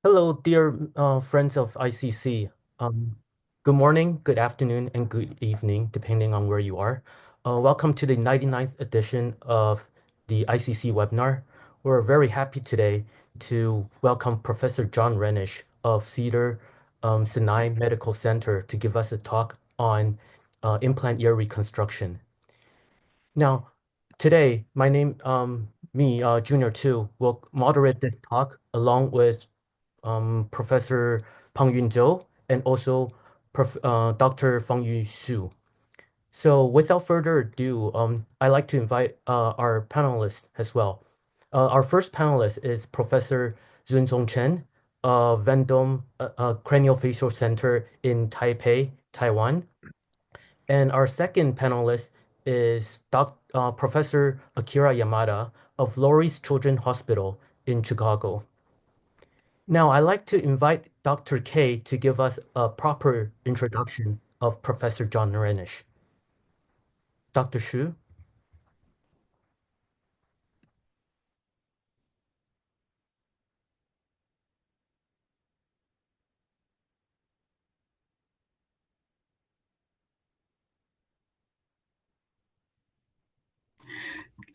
Hello, dear friends of ICC. Um, Good morning, good afternoon, and good evening, depending on where you are. Welcome to the 99th edition of the ICC webinar. We're very happy today to welcome Professor John Reinisch of Cedar Sinai Medical Center to give us a talk on implant ear reconstruction. Now, today, Junior 2, will moderate this talk along with Professor Peng Yun Zhou and also Dr. Feng Yu Xu. So without further ado, I'd like to invite our panelists as well. Our first panelist is Professor Zunzong Chen of Vendome Craniofacial Center in Taipei, Taiwan. And our second panelist is Professor Akira Yamada of Lurie's Children's Hospital in Chicago. Now, I'd like to invite Dr. K to give us a proper introduction of Professor John Reinisch. Dr. Xu?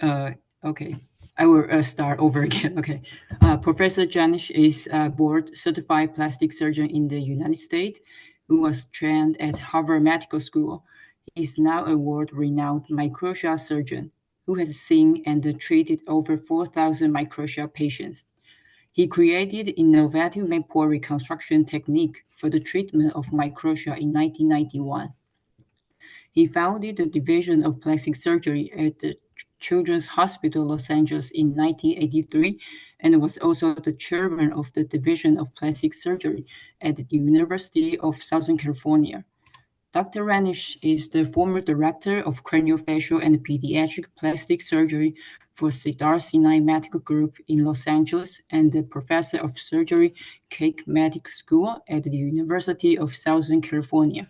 Uh, okay, I will start over again. Okay, Professor Janish is a board certified plastic surgeon in the United States who was trained at Harvard Medical School. He is now a world-renowned Microtia surgeon who has seen and treated over 4,000 Microtia patients. He created innovative pore reconstruction technique for the treatment of Microtia in 1991. He founded the Division of Plastic Surgery at the Children's Hospital Los Angeles in 1983 and was also the chairman of the Division of Plastic Surgery at the University of Southern California. Dr. Reinisch is the former director of Craniofacial and Pediatric Plastic Surgery for Cedar Sinai Medical Group in Los Angeles and the professor of surgery, Keck Medical School at the University of Southern California.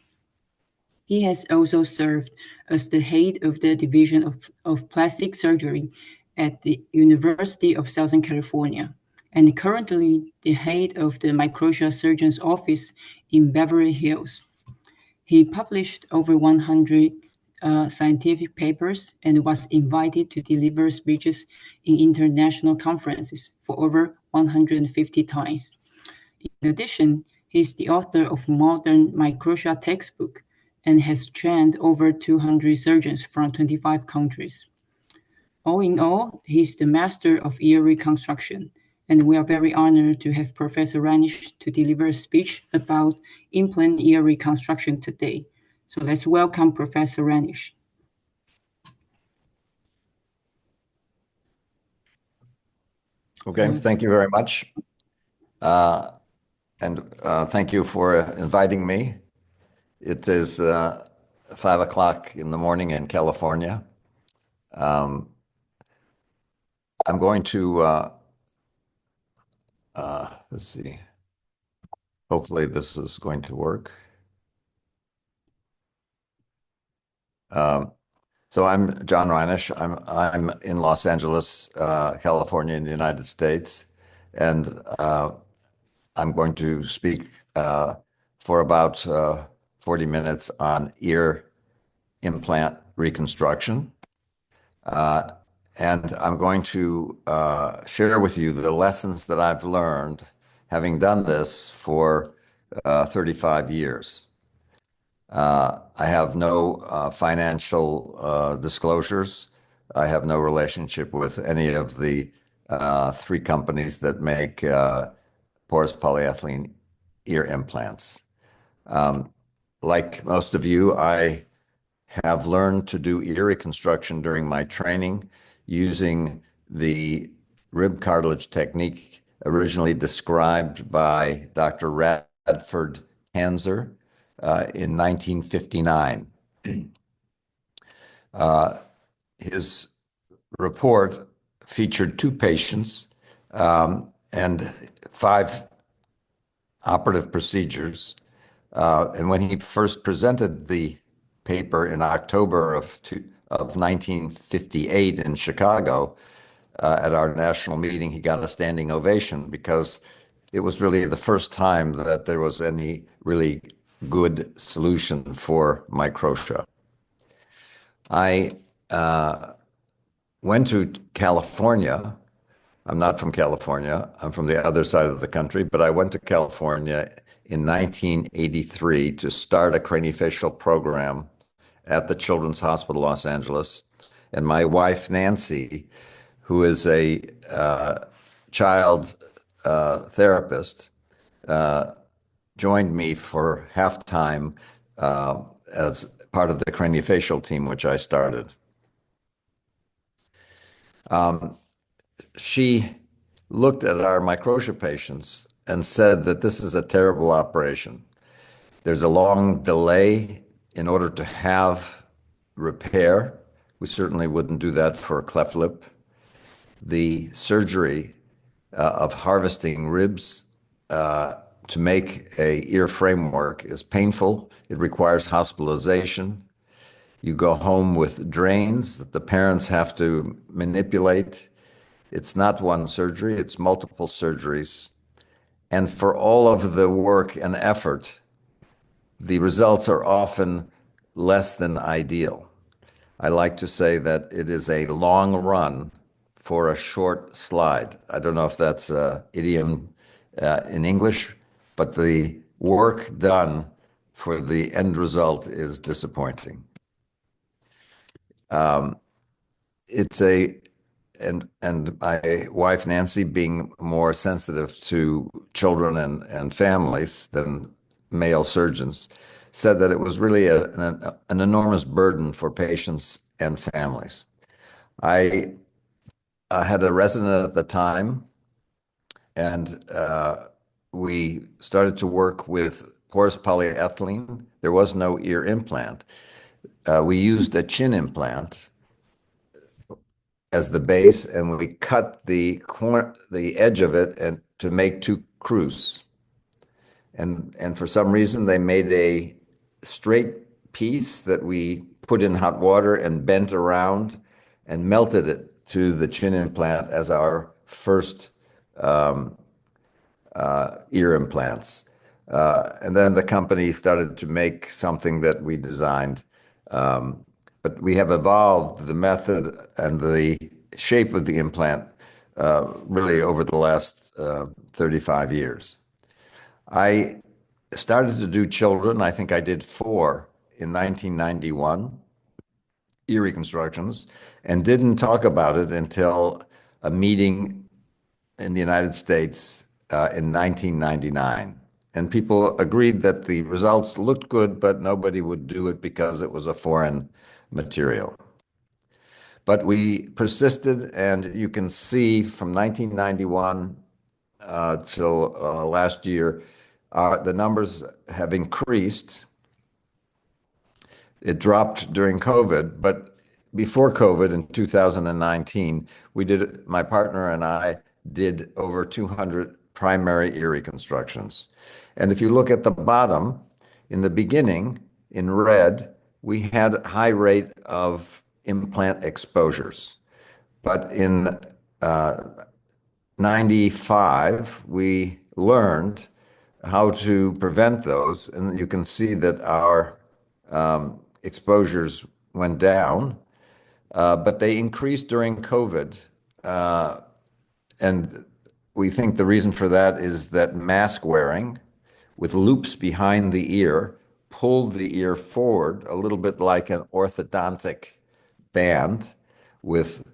He has also served as the head of the Division of Plastic Surgery at the University of Southern California, and currently the head of the Microtia Surgeon's Office in Beverly Hills. He published over 100 scientific papers and was invited to deliver speeches in international conferences for over 150 times. In addition, he is the author of modern Microtia textbook and has trained over 200 surgeons from 25 countries. All in all, he is the master of ear reconstruction, and we are very honored to have Professor Reinisch to deliver a speech about implant ear reconstruction today. So let's welcome Professor Reinisch. Okay, thank you very much. Thank you for inviting me. It is 5 o'clock in the morning in California. I'm going to, let's see, hopefully this is going to work. So I'm John Reinisch. I'm in Los Angeles, California, in the United States, and I'm going to speak for about 40 minutes on ear implant reconstruction. And I'm going to share with you the lessons that I've learned having done this for 35 years. I have no financial disclosures. I have no relationship with any of the three companies that make porous polyethylene ear implants. Like most of you, I have learned to do ear reconstruction during my training using the rib cartilage technique originally described by Dr. Radford Tanzer in 1959. His report featured two patients and 5 operative procedures. And when he first presented the paper in October of 1958 in Chicago at our national meeting, he got a standing ovation because it was really the first time that there was any really good solution for microtia. I went to California. I'm not from California. I'm from the other side of the country, but I went to California in 1983 to start a craniofacial program at the Children's Hospital, Los Angeles. And my wife, Nancy, who is a child therapist, joined me for half-time as part of the craniofacial team, which I started. She looked at our microtia patients and said that this is a terrible operation. There's a long delay in order to have repair. We certainly wouldn't do that for a cleft lip. The surgery of harvesting ribs to make a ear framework is painful. It requires hospitalization. You go home with drains that the parents have to manipulate. It's not one surgery, it's multiple surgeries. And for all of the work and effort, the results are often less than ideal. I like to say that it is a long run for a short slide. I don't know if that's an idiom in English, but the work done for the end result is disappointing. It's a and my wife Nancy, being more sensitive to children and families than male surgeons, said that it was really an enormous burden for patients and families. I had a resident at the time, and we started to work with porous polyethylene. There was no ear implant. We used a chin implant as the base, and we cut the edge of it and to make two crus. And for some reason, they made a straight piece that we put in hot water and bent around and melted it to the chin implant as our first ear implants. And then the company started to make something that we designed. But we have evolved the method and the shape of the implant really over the last 35 years. I started to do children. I think I did 4 in 1991, ear reconstructions, and didn't talk about it until a meeting in the United States in 1999. And people agreed that the results looked good, but nobody would do it because it was a foreign material. But we persisted, and you can see from 1991 till last year, the numbers have increased. It dropped during COVID, but before COVID in 2019, my partner and I did over 200 primary ear reconstructions. And if you look at the bottom, in the beginning, in red, we had a high rate of implant exposures. But in 95, we learned how to prevent those. And you can see that our exposures went down, but they increased during COVID. And we think the reason for that is that mask wearing with loops behind the ear pulled the ear forward a little bit like an orthodontic band with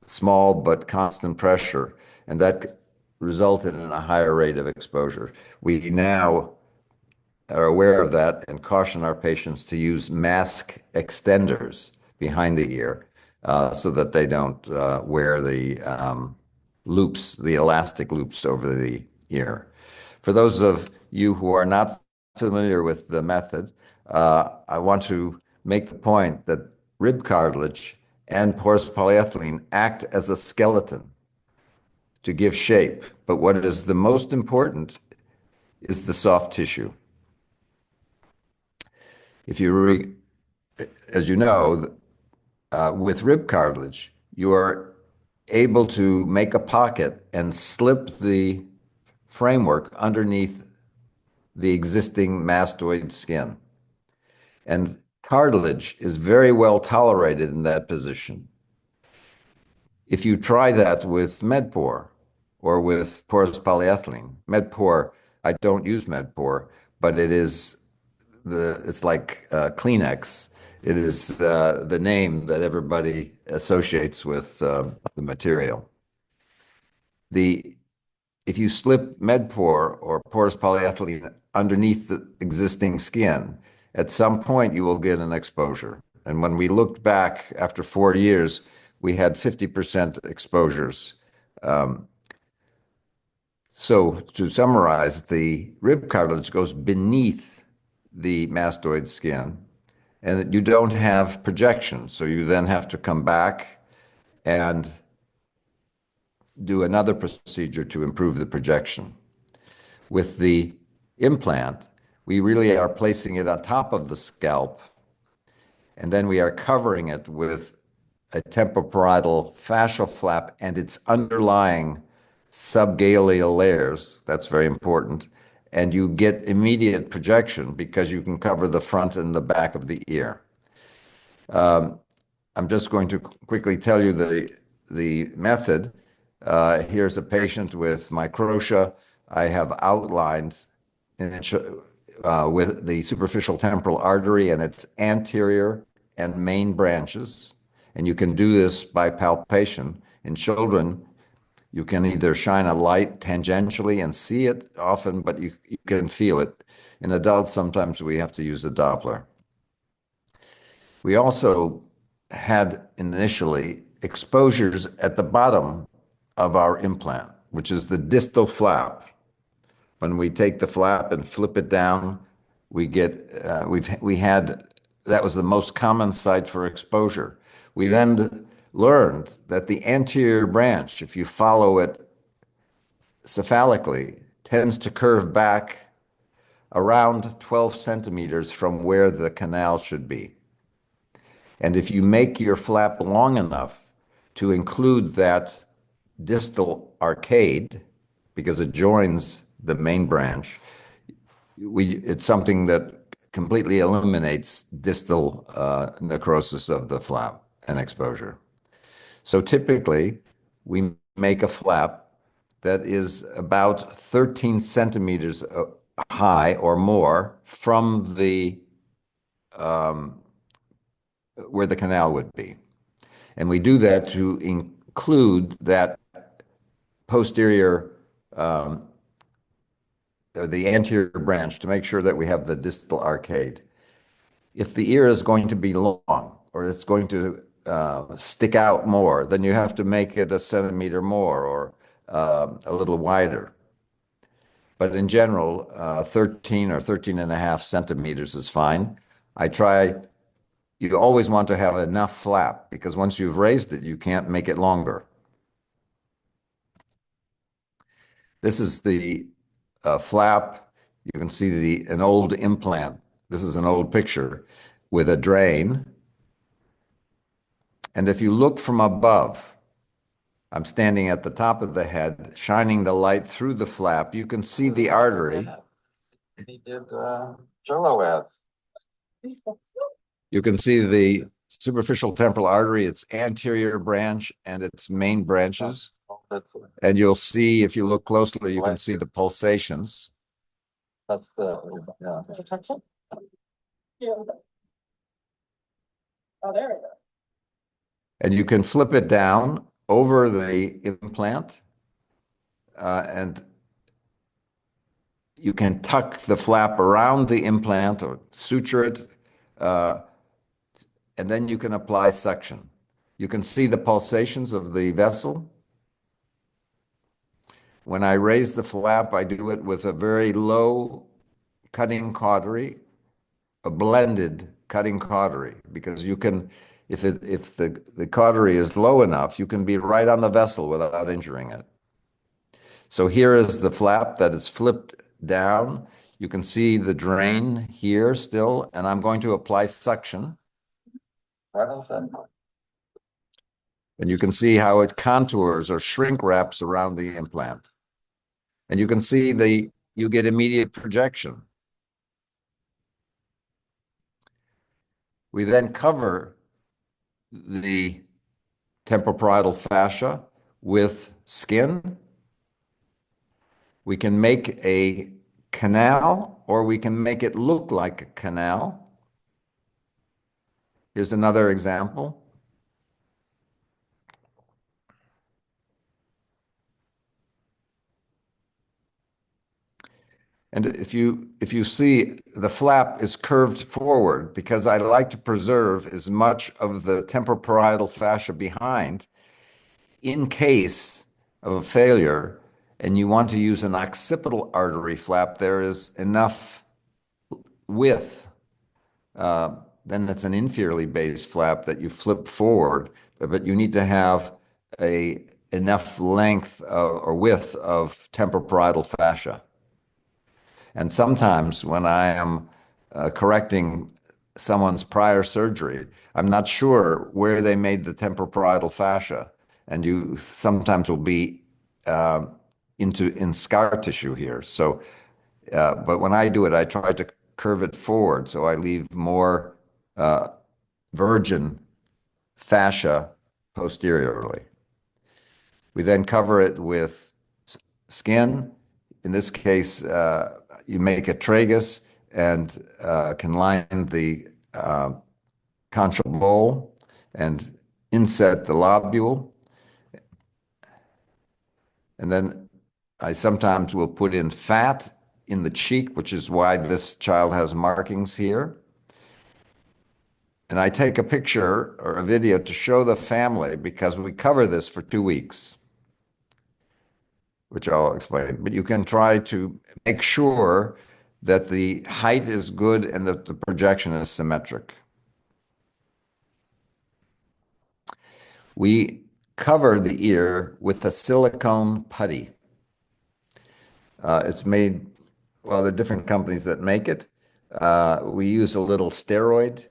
small but constant pressure, and that resulted in a higher rate of exposure. We now are aware of that and caution our patients to use mask extenders behind the ear so that they don't wear the loops, the elastic loops over the ear. For those of you who are not familiar with the method, I want to make the point that rib cartilage and porous polyethylene act as a skeleton to give shape. But what is the most important is the soft tissue. If you, as you know, with rib cartilage, you are able to make a pocket and slip the framework underneath the existing mastoid skin. And cartilage is very well tolerated in that position. If you try that with Medpor or with porous polyethylene, Medpor, I don't use Medpor, but it's like Kleenex. It is the name that everybody associates with the material. If you slip Medpor or porous polyethylene underneath the existing skin, at some point you will get an exposure. And when we looked back after 4 years, we had 50% exposures. So to summarize, the rib cartilage goes beneath the mastoid skin, and you don't have projection. So you then have to come back and do another procedure to improve the projection. With the implant, we really are placing it on top of the scalp, and then we are covering it with a temporoparietal fascial flap and its underlying subgaleal layers. That's very important. And you get immediate projection because you can cover the front and the back of the ear. I'm just going to quickly tell you the method. Here's a patient with Microtia. I have outlined with the superficial temporal artery and its anterior and main branches. And you can do this by palpation. In children, you can either shine a light tangentially and see it often, but you can feel it. In adults, sometimes we have to use a Doppler. We also had initially exposures at the bottom of our implant, which is the distal flap. When we take the flap and flip it down, that was the most common site for exposure. We then learned that the anterior branch, if you follow it cephalically, tends to curve back around 12 centimeters from where the canal should be. And if you make your flap long enough to include that distal arcade, because it joins the main branch, it's something that completely eliminates distal necrosis of the flap and exposure. So typically, we make a flap that is about 13 centimeters high or more from where the canal would be. And we do that to include that posterior, the anterior branch, to make sure that we have the distal arcade. If the ear is going to be long or it's going to stick out more, then you have to make it a centimeter more or a little wider. But in general, 13 or 13 and a half centimeters is fine. You always want to have enough flap because once you've raised it, you can't make it longer. This is the flap. You can see an old implant. This is an old picture with a drain. And if you look from above, I'm standing at the top of the head, shining the light through the flap. You can see the artery. You can see the superficial temporal artery, its anterior branch and its main branches. And you'll see, if you look closely, you can see the pulsations. That's the, yeah. Did you touch it? Yeah. Oh, there we go. And you can flip it down over the implant, and you can tuck the flap around the implant or suture it, and then you can apply suction. You can see the pulsations of the vessel. When I raise the flap, I do it with a very low cutting cautery, a blended cutting cautery, because you can, if the cautery is low enough, you can be right on the vessel without injuring it. So here is the flap that is flipped down. You can see the drain here still, and I'm going to apply suction. And you can see how it contours or shrink wraps around the implant. And you can see you get immediate projection. We then cover the temporoparietal fascia with skin. We can make a canal, or we can make it look like a canal. Here's another example. And if you see, the flap is curved forward because I like to preserve as much of the temporoparietal fascia behind in case of a failure and you want to use an occipital artery flap. There is enough width. Then it's an inferiorly based flap that you flip forward, but you need to have enough length or width of temporoparietal fascia. And sometimes when I am correcting someone's prior surgery, I'm not sure where they made the temporoparietal fascia, and you sometimes will be in scar tissue here. So, but when I do it, I try to curve it forward, so I leave more virgin fascia posteriorly. We then cover it with skin. In this case, you make a tragus and can line the conchal bowl and inset the lobule. And then I sometimes will put in fat in the cheek, which is why this child has markings here. And I take a picture or a video to show the family because we cover this for 2 weeks, which I'll explain. But you can try to make sure that the height is good and that the projection is symmetric. We cover the ear with a silicone putty. It's made, well, there are different companies that make it. We use a little steroid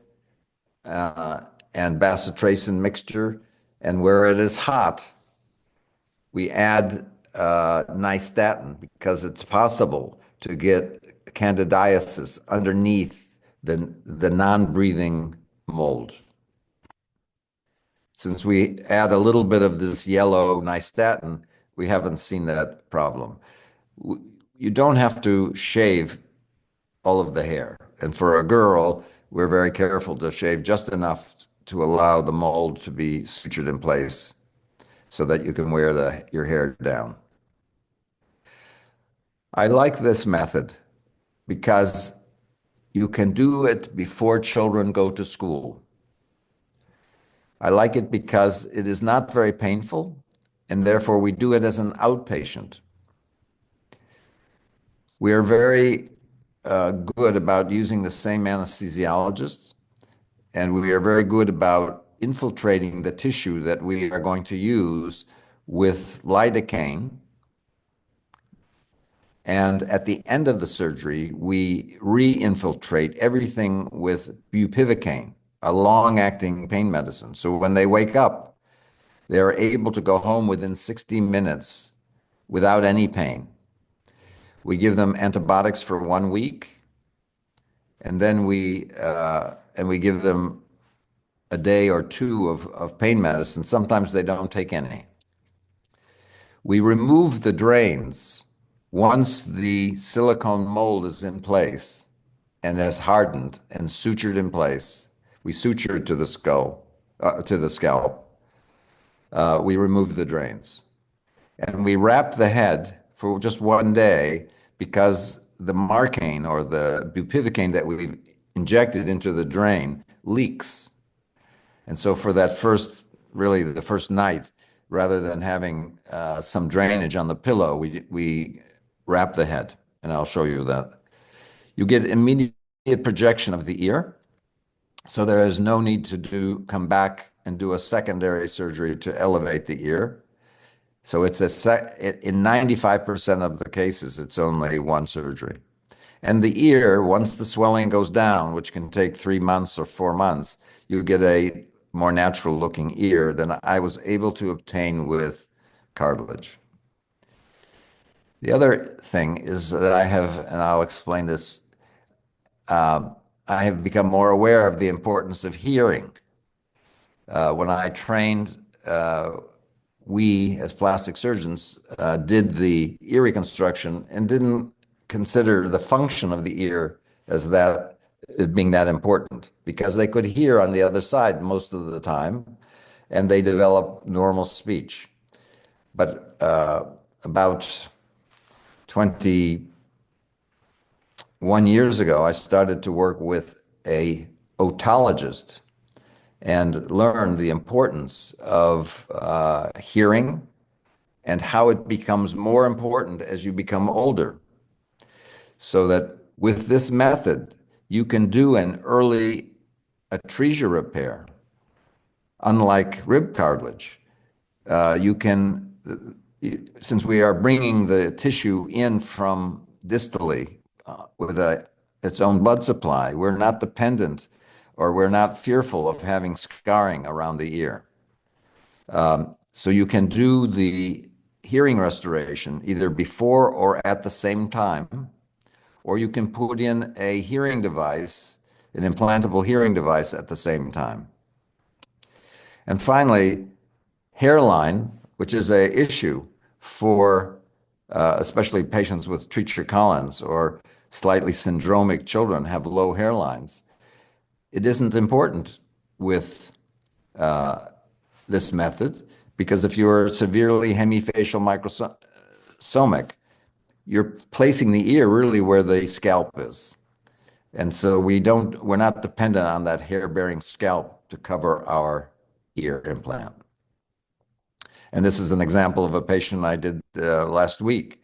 and bacitracin mixture, and where it is hot, we add nystatin because it's possible to get candidiasis underneath the non-breathing mold. Since we add a little bit of this yellow nystatin, we haven't seen that problem. You don't have to shave all of the hair. And for a girl, we're very careful to shave just enough to allow the mold to be sutured in place so that you can wear your hair down. I like this method because you can do it before children go to school. I like it because it is not very painful, and therefore we do it as an outpatient. We are very good about using the same anesthesiologists, and we are very good about infiltrating the tissue that we are going to use with lidocaine. And at the end of the surgery, we re-infiltrate everything with bupivacaine, a long-acting pain medicine. So when they wake up, they're able to go home within 60 minutes without any pain. We give them antibiotics for 1 week, and then we give them a day or two of pain medicine. Sometimes they don't take any. We remove the drains once the silicone mold is in place and has hardened and sutured in place. We suture it to the scalp. We remove the drains. And we wrap the head for just 1 day because the marcaine or the bupivacaine that we've injected into the drain leaks. And so for that really the first night, rather than having some drainage on the pillow, we wrap the head, and I'll show you that. You get immediate projection of the ear, so there is no need to come back and do a secondary surgery to elevate the ear. So it's in 95% of the cases, it's only one surgery. And the ear, once the swelling goes down, which can take 3 months or 4 months, you get a more natural looking ear than I was able to obtain with cartilage. The other thing is that I have, and I'll explain this, I have become more aware of the importance of hearing. When I trained, we as plastic surgeons did the ear reconstruction and didn't consider the function of the ear as being that important because they could hear on the other side most of the time and they develop normal speech. But about 21 years ago, I started to work with a otologist and learned the importance of hearing and how it becomes more important as you become older. So that with this method, you can do an early atresia repair, unlike rib cartilage. You can, since we are bringing the tissue in from distally with its own blood supply, we're not dependent or we're not fearful of having scarring around the ear. So you can do the hearing restoration either before or at the same time, or you can put in a hearing device, an implantable hearing device at the same time. And finally, hairline, which is an issue for especially patients with Treacher-Collins or slightly syndromic children have low hairlines. It isn't important with this method because if you're severely hemifacial microsomic, you're placing the ear really where the scalp is. And so we're not dependent on that hair-bearing scalp to cover our ear implant. And this is an example of a patient I did last week.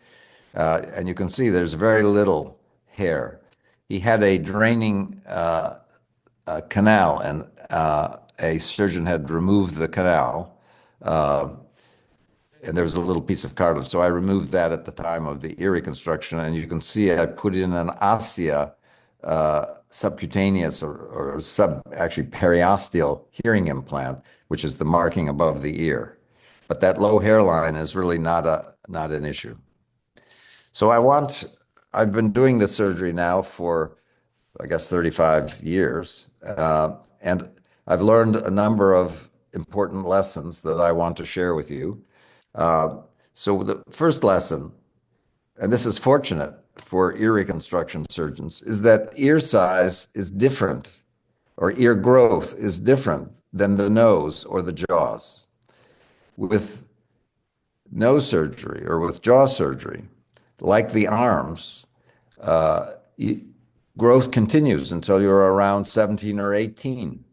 And you can see there's very little hair. He had a draining canal, and a surgeon had removed the canal, and there was a little piece of cartilage. So I removed that at the time of the ear reconstruction, and you can see I put in an osseous subcutaneous or actually periosteal hearing implant, which is the marking above the ear. But that low hairline is really not an issue. So I've been doing this surgery now for, I guess, 35 years. And I've learned a number of important lessons that I want to share with you. So the first lesson, and this is fortunate for ear reconstruction surgeons, is that ear size is different, or ear growth is different than the nose or the jaws. With nose surgery or with jaw surgery, like the arms, growth continues until you're around 17 or 18.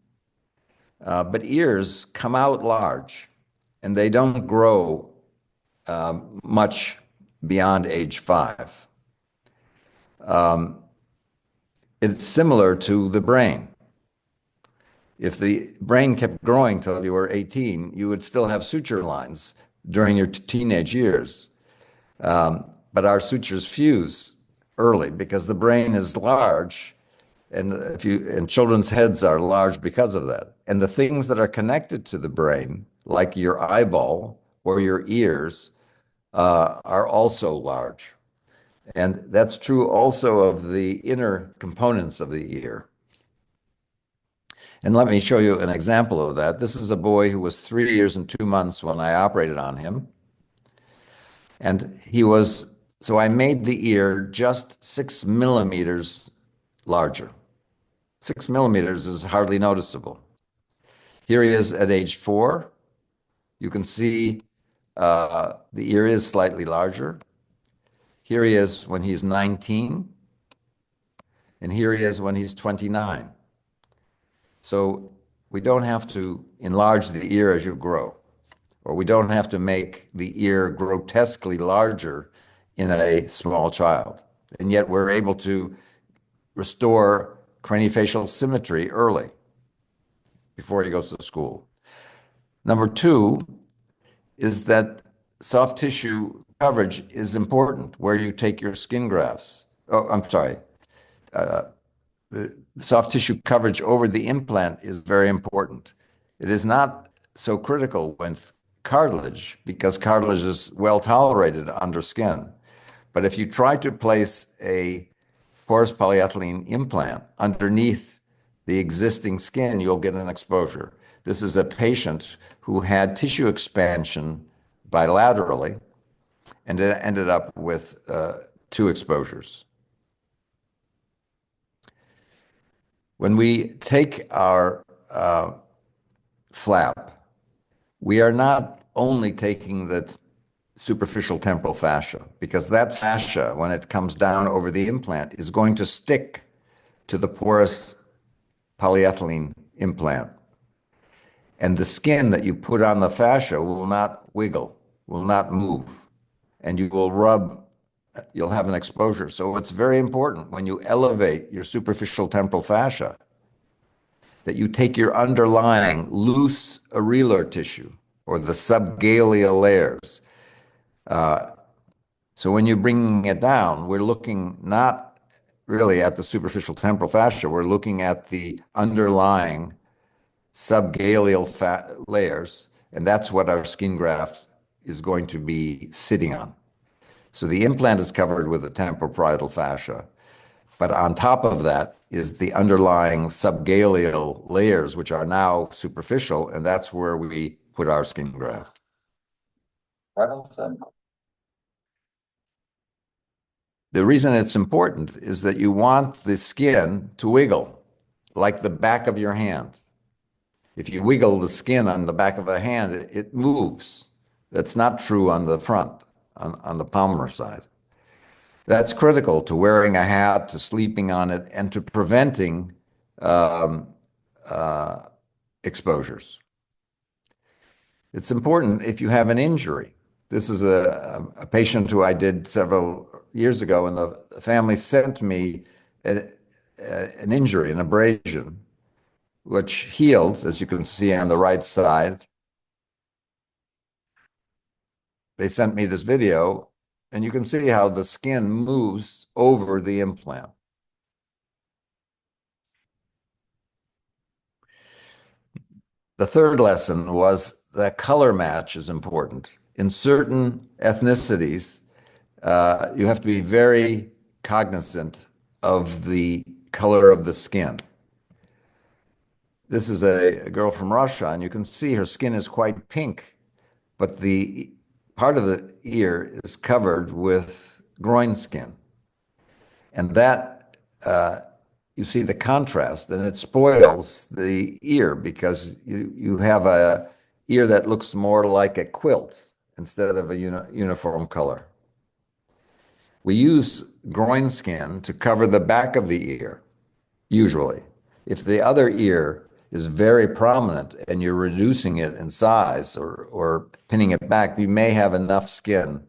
But ears come out large, and they don't grow much beyond age 5. It's similar to the brain. If the brain kept growing till you were 18, you would still have suture lines during your teenage years. But our sutures fuse early because the brain is large, and children's heads are large because of that. And the things that are connected to the brain, like your eyeball or your ears, are also large. And that's true also of the inner components of the ear. And let me show you an example of that. This is a boy who was 3 years and 2 months when I operated on him. And so I made the ear just 6 millimeters larger. 6 millimeters is hardly noticeable. Here he is at age 4. You can see the ear is slightly larger. Here he is when he's 19. And here he is when he's 29. So we don't have to enlarge the ear as you grow, or we don't have to make the ear grotesquely larger in a small child. And yet we're able to restore craniofacial symmetry early, before he goes to school. Number 2 is that soft tissue coverage is important where you take your skin grafts. Oh, I'm sorry. The soft tissue coverage over the implant is very important. It is not so critical with cartilage because cartilage is well tolerated under skin. But if you try to place a porous polyethylene implant underneath the existing skin, you'll get an exposure. This is a patient who had tissue expansion bilaterally and it ended up with 2 exposures. When we take our flap, we are not only taking the superficial temporal fascia, because that fascia, when it comes down over the implant, is going to stick to the porous polyethylene implant. And the skin that you put on the fascia will not wiggle, will not move, and you will rub, you'll have an exposure. So it's very important when you elevate your superficial temporal fascia that you take your underlying loose areolar tissue or the subgaleal layers. So when you're bringing it down, we're looking not really at the superficial temporal fascia, we're looking at the underlying subgaleal layers, and that's what our skin graft is going to be sitting on. So the implant is covered with the temporoparietal fascia, but on top of that is the underlying subgaleal layers, which are now superficial, and that's where we put our skin graft. The reason it's important is that you want the skin to wiggle, like the back of your hand. If you wiggle the skin on the back of a hand, it moves. That's not true on the front, on the palmar side. That's critical to wearing a hat, to sleeping on it, and to preventing exposures. It's important if you have an injury. This is a patient who I did several years ago, and the family sent me an injury, an abrasion, which healed, as you can see on the right side. They sent me this video, and you can see how the skin moves over the implant. The third lesson was that color match is important. In certain ethnicities, you have to be very cognizant of the color of the skin. This is a girl from Russia, and you can see her skin is quite pink, but the part of the ear is covered with groin skin. And that, you see the contrast, and it spoils the ear because you have a ear that looks more like a quilt instead of a uniform color. We use groin skin to cover the back of the ear, usually. If the other ear is very prominent and you're reducing it in size or pinning it back, you may have enough skin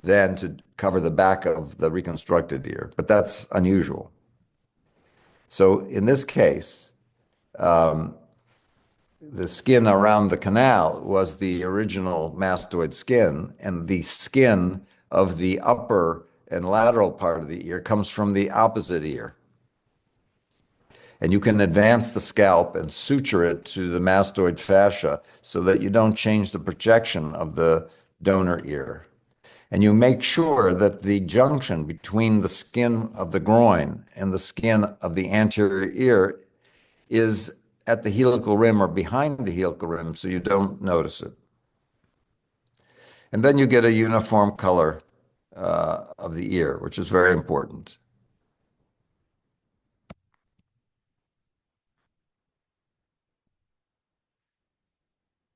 then to cover the back of the reconstructed ear, but that's unusual. So in this case, the skin around the canal was the original mastoid skin, and the skin of the upper and lateral part of the ear comes from the opposite ear. And you can advance the scalp and suture it to the mastoid fascia so that you don't change the projection of the donor ear. And you make sure that the junction between the skin of the groin and the skin of the anterior ear is at the helical rim or behind the helical rim so you don't notice it. And then you get a uniform color of the ear, which is very important.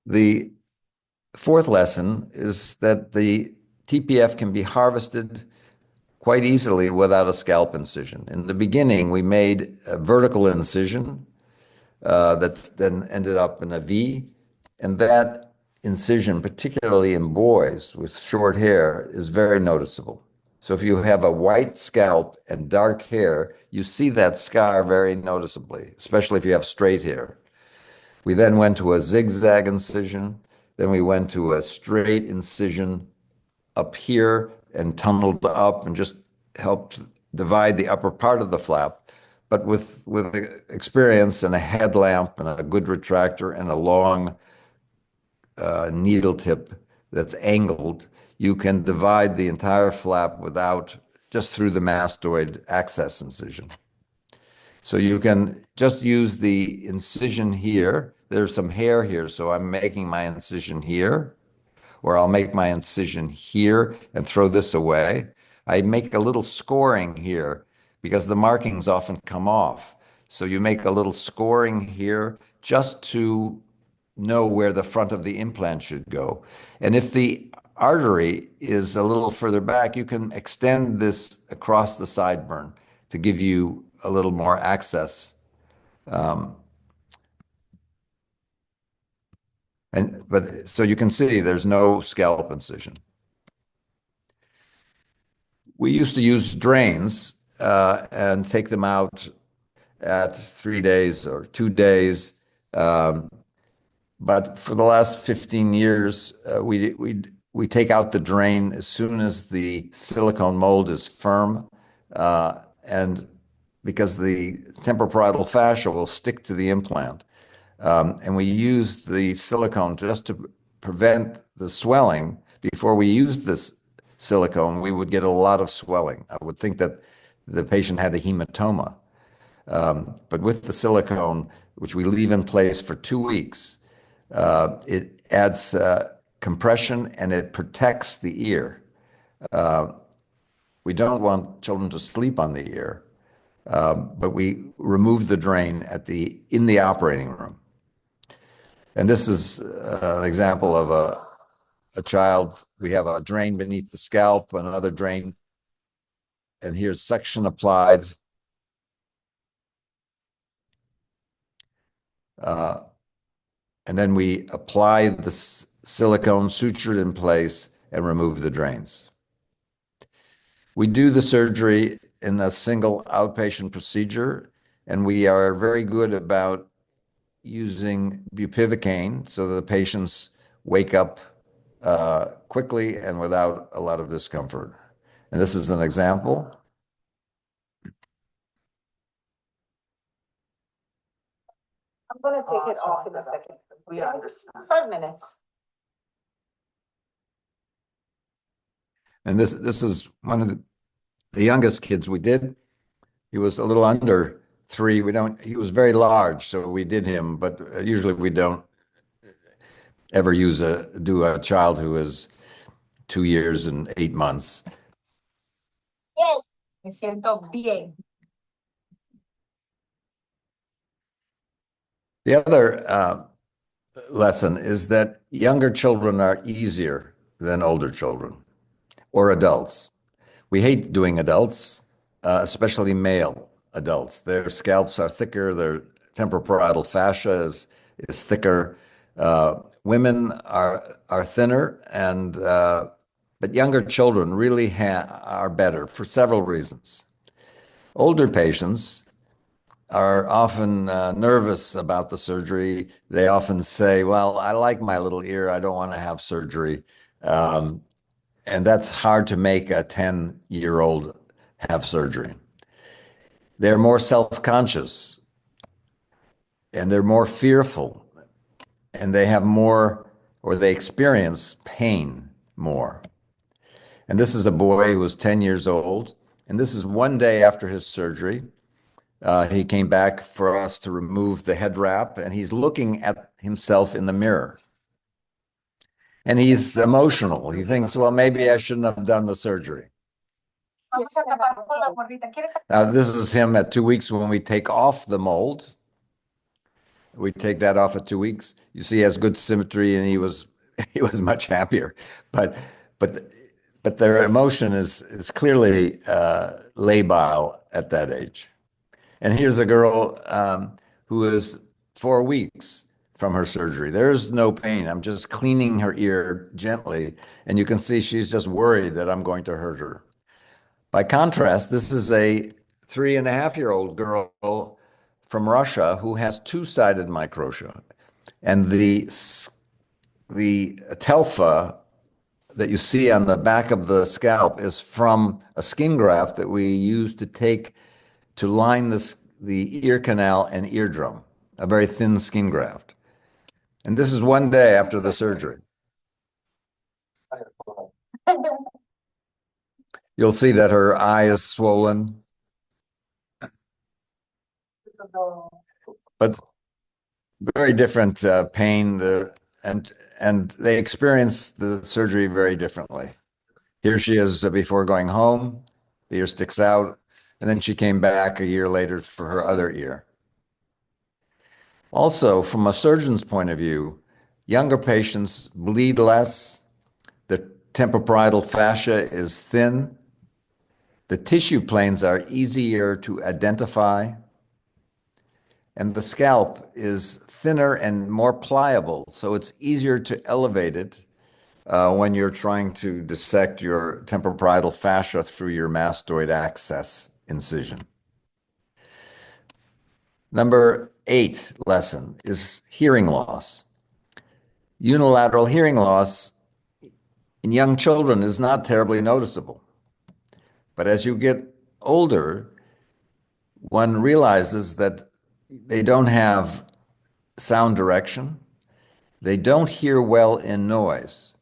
The fourth lesson is that the TPF can be harvested quite easily without a scalp incision. In the beginning, we made a vertical incision that then ended up in a V, and that incision, particularly in boys with short hair, is very noticeable. So if you have a white scalp and dark hair, you see that scar very noticeably, especially if you have straight hair. We then went to a zigzag incision, then we went to a straight incision up here and tunneled up and just helped divide the upper part of the flap. But with experience and a headlamp and a good retractor and a long needle tip, that's angled, you can divide the entire flap without just through the mastoid access incision. So you can just use the incision here. There's some hair here, so I'm making my incision here, or I'll make my incision here and throw this away. I make a little scoring here because the markings often come off. So you make a little scoring here just to know where the front of the implant should go. And if the artery is a little further back, you can extend this across the sideburn to give you a little more access. But so you can see there's no scalp incision. We used to use drains and take them out at 3 days or 2 days. But for the last 15 years, we take out the drain as soon as the silicone mold is firm, and because the temporoparietal fascia will stick to the implant. And we use the silicone just to prevent the swelling. Before we used this silicone, we would get a lot of swelling. I would think that the patient had a hematoma. But with the silicone, which we leave in place for 2 weeks, it adds compression and it protects the ear. We don't want children to sleep on the ear, but we remove the drain in the operating room. And this is an example of a child. We have a drain beneath the scalp, another drain, and here's suction applied. And then we apply the silicone sutured in place and remove the drains. We do the surgery in a single outpatient procedure, and we are very good about using bupivacaine so that the patients wake up quickly and without a lot of discomfort. And this is an example. I'm gonna take it off in a second. We understand. 5 minutes. And this is one of the youngest kids we did. He was a little under 3. He was very large, so we did him, but usually we don't ever do a child who is 2 years and 8 months. Bien. Me siento bien. The other lesson is that younger children are easier than older children or adults. We hate doing adults, especially male adults. Their scalps are thicker, their temporoparietal fascia is thicker. Women are thinner, but younger children really are better for several reasons. Older patients are often nervous about the surgery. They often say, well, I like my little ear, I don't want to have surgery. And that's hard to make a 10-year-old have surgery. They're more self-conscious, and they're more fearful, and they have more, or they experience pain more. And this is a boy who was 10 years old, and this is one day after his surgery. He came back for us to remove the head wrap, and he's looking at himself in the mirror. And he's emotional. He thinks, well, maybe I shouldn't have done the surgery. Now, this is him at 2 weeks when we take off the mold. We take that off at 2 weeks. You see, he has good symmetry, and he was much happier. But their emotion is clearly labile at that age. And here's a girl who is 4 weeks from her surgery. There's no pain. I'm just cleaning her ear gently, and you can see she's just worried that I'm going to hurt her. By contrast, this is a 3.5-year-old girl from Russia who has 2-sided microtia. And the telfa that you see on the back of the scalp is from a skin graft that we use to line the ear canal and eardrum, a very thin skin graft. And this is one day after the surgery. You'll see that her eye is swollen, but very different pain. And they experience the surgery very differently. Here she is before going home. The ear sticks out, and then she came back a year later for her other ear. Also, from a surgeon's point of view, younger patients bleed less. The temporoparietal fascia is thin. The tissue planes are easier to identify. And the scalp is thinner and more pliable, so it's easier to elevate it when you're trying to dissect your temporoparietal fascia through your mastoid access incision. Number 8 lesson is hearing loss. Unilateral hearing loss in young children is not terribly noticeable. But as you get older, one realizes that they don't have sound direction. They don't hear well in noise.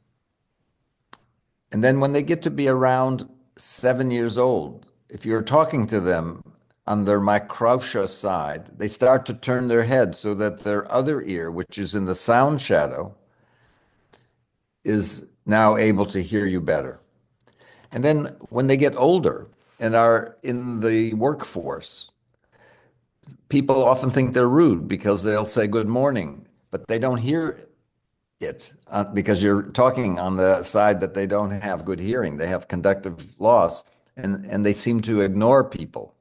And then when they get to be around 7 years old, if you're talking to them on their Microtia side, they start to turn their head so that their other ear, which is in the sound shadow, is now able to hear you better. And then when they get older and are in the workforce, people often think they're rude because they'll say good morning, but they don't hear it because you're talking on the side that they don't have good hearing. They have conductive loss, and they seem to ignore people.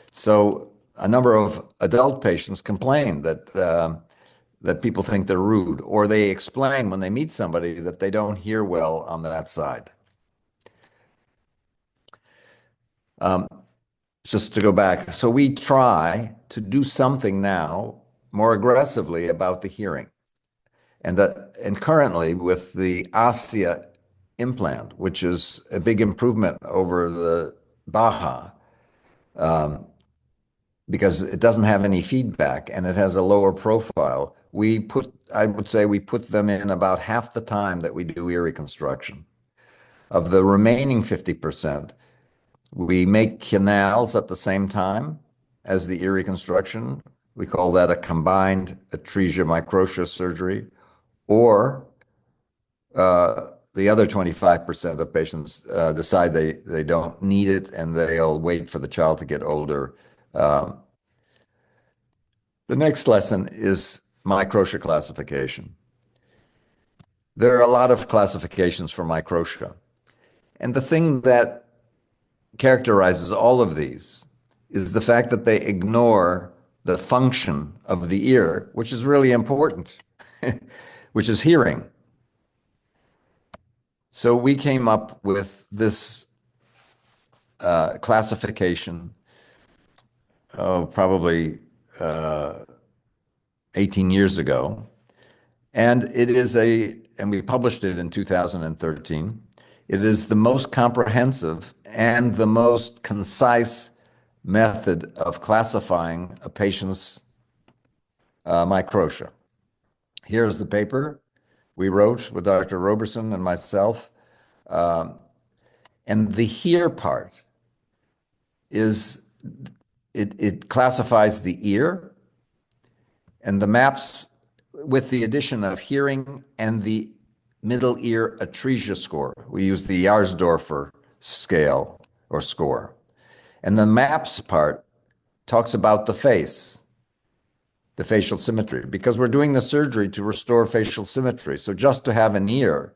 So a number of adult patients complain that people think they're rude, or they explain when they meet somebody that they don't hear well on that side. Just to go back, so we try to do something now more aggressively about the hearing. And currently with the Ossia implant, which is a big improvement over the Baja, because it doesn't have any feedback and it has a lower profile, I would say we put them in about half the time that we do ear reconstruction. Of the remaining 50%, we make canals at the same time as the ear reconstruction. We call that a combined atresia microtia surgery, or the other 25% of patients decide they don't need it and they'll wait for the child to get older. The next lesson is Microtia classification. There are a lot of classifications for Microtia. And the thing that characterizes all of these is the fact that they ignore the function of the ear, which is really important, which is hearing. So we came up with this classification, probably 18 years ago. And we published it in 2013. It is the most comprehensive and the most concise method of classifying a patient's microtia. Here's the paper we wrote with Dr. Roberson and myself. And the here part is, it classifies the ear and the maps with the addition of hearing and the middle ear atresia score. We use the Yarsdorfer scale or score. And the maps part talks about the face, the facial symmetry, because we're doing the surgery to restore facial symmetry. So just to have an ear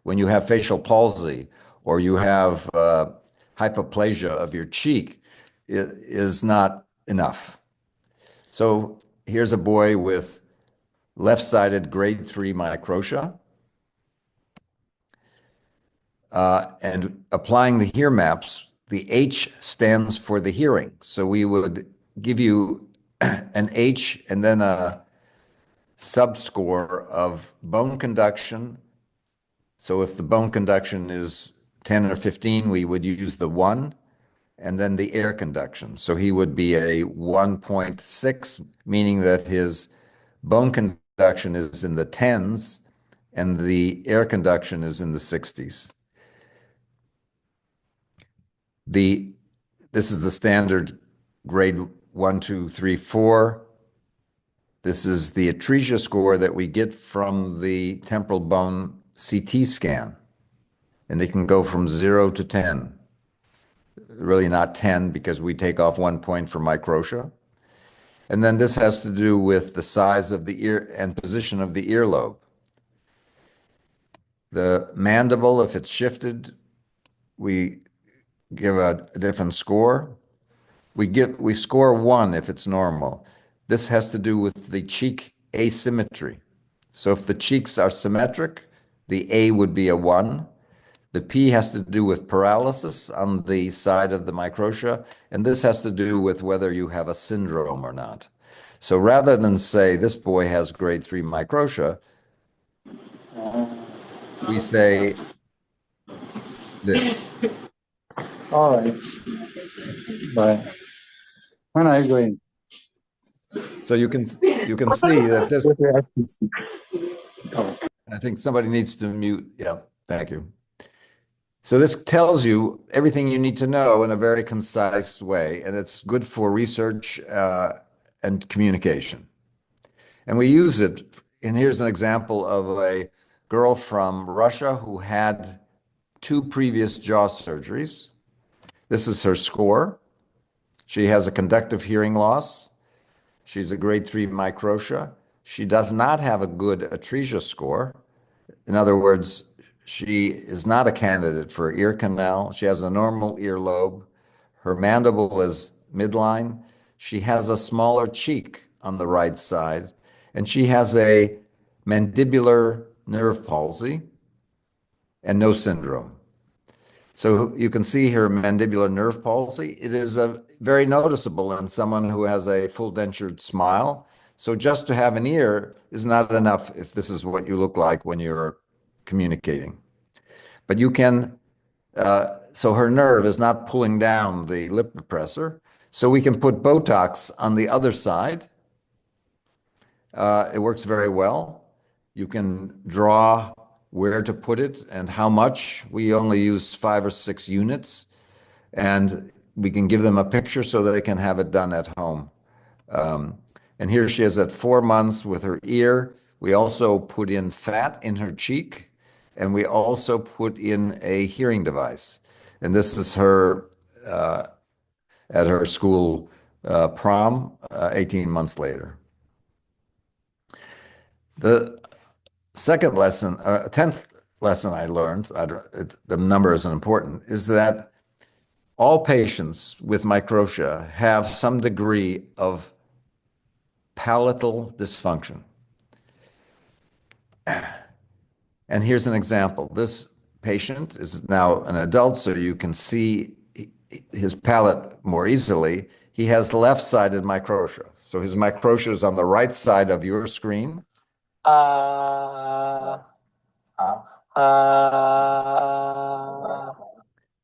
when you have facial palsy or you have hypoplasia of your cheek is not enough. So here's a boy with left-sided grade 3 microtia, and applying the hear maps, the H stands for the hearing. So we would give you an H and then a subscore of bone conduction. So if the bone conduction is 10 or 15, we would use the 1, and then the air conduction. So he would be a 1.6, meaning that his bone conduction is in the 10s and the air conduction is in the 60s. This is the standard grade 1, 2, 3, 4. This is the atresia score that we get from the temporal bone CT scan. And it can go from 0 to 10. Really not 10 because we take off 1 point for microtia. And then this has to do with the size of the ear and position of the earlobe. The mandible, if it's shifted, we give a different score. We score 1 if it's normal. This has to do with the cheek asymmetry. So if the cheeks are symmetric, the A would be a 1. The P has to do with paralysis on the side of the microtia, and this has to do with whether you have a syndrome or not. So rather than say this boy has grade 3 microtia, we say this. All right. Bye. When are you going? So you can see that this. With the SPC. Oh. I think somebody needs to mute. Yeah, thank you. So this tells you everything you need to know in a very concise way, and it's good for research and communication. And we use it, and here's an example of a girl from Russia who had 2 previous jaw surgeries. This is her score. She has a conductive hearing loss. She's a grade 3 microtia. She does not have a good atresia score. In other words, she is not a candidate for ear canal. She has a normal earlobe. Her mandible is midline. She has a smaller cheek on the right side, and she has a mandibular nerve palsy and no syndrome. So you can see her mandibular nerve palsy. It is very noticeable in someone who has a full dentured smile. So just to have an ear is not enough if this is what you look like when you're communicating. But you can, so her nerve is not pulling down the lip depressor. So we can put Botox on the other side. It works very well. You can draw where to put it and how much. We only use 5 or 6 units, and we can give them a picture so that they can have it done at home. And here she is at 4 months with her ear. We also put in fat in her cheek, and we also put in a hearing device. And this is her at her school prom 18 months later. The second lesson, 10th lesson I learned, the number isn't important, is that all patients with microtia have some degree of palatal dysfunction. And here's an example. This patient is now an adult, so you can see his palate more easily. He has left-sided microtia. So his microtia is on the right side of your screen.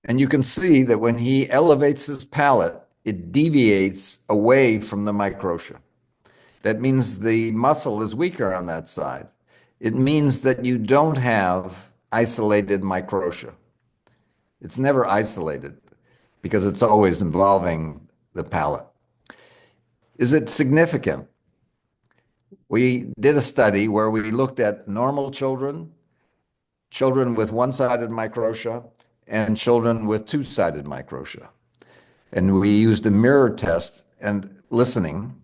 And you can see that when he elevates his palate, it deviates away from the microtia. That means the muscle is weaker on that side. It means that you don't have isolated microtia. It's never isolated because it's always involving the palate. Is it significant? We did a study where we looked at normal children, children with one-sided microtia, and children with two-sided microtia. And we used a mirror test and listening,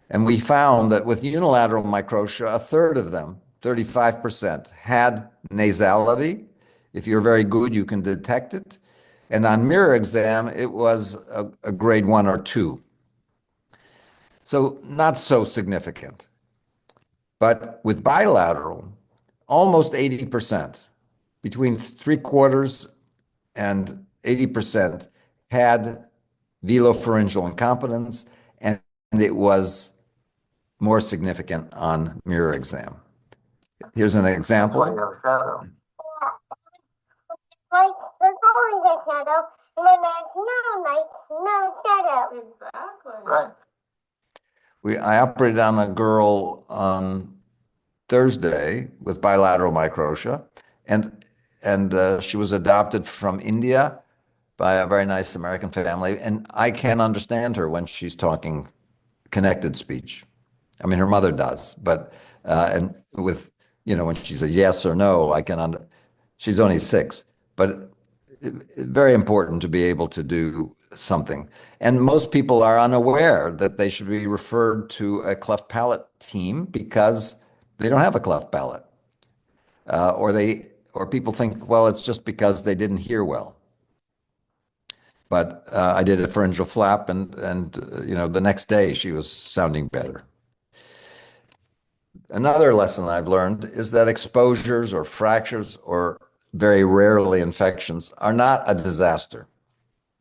and we found that with unilateral microtia, a third of them, 35%, had nasality. If you're very good, you can detect it. And on mirror exam, it was a grade 1 or 2. So not so significant. But with bilateral, almost 80%, between 3/4 and 80% had velopharyngeal incompetence, and it was more significant on mirror exam. Here's an example. Like, there's always a shadow, and when there's no light, no shadow. Exactly. Right. I operated on a girl on Thursday with bilateral microtia, and she was adopted from India. by a very nice American family, and I can understand her when she's talking connected speech. I mean, her mother does, but and with, when she says yes or no, she's only 6, but very important to be able to do something. And most people are unaware that they should be referred to a cleft palate team because they don't have a cleft palate, or people think, well, it's just because they didn't hear well. But I did a pharyngeal flap, and the next day she was sounding better. Another lesson I've learned is that exposures or fractures or very rarely infections are not a disaster.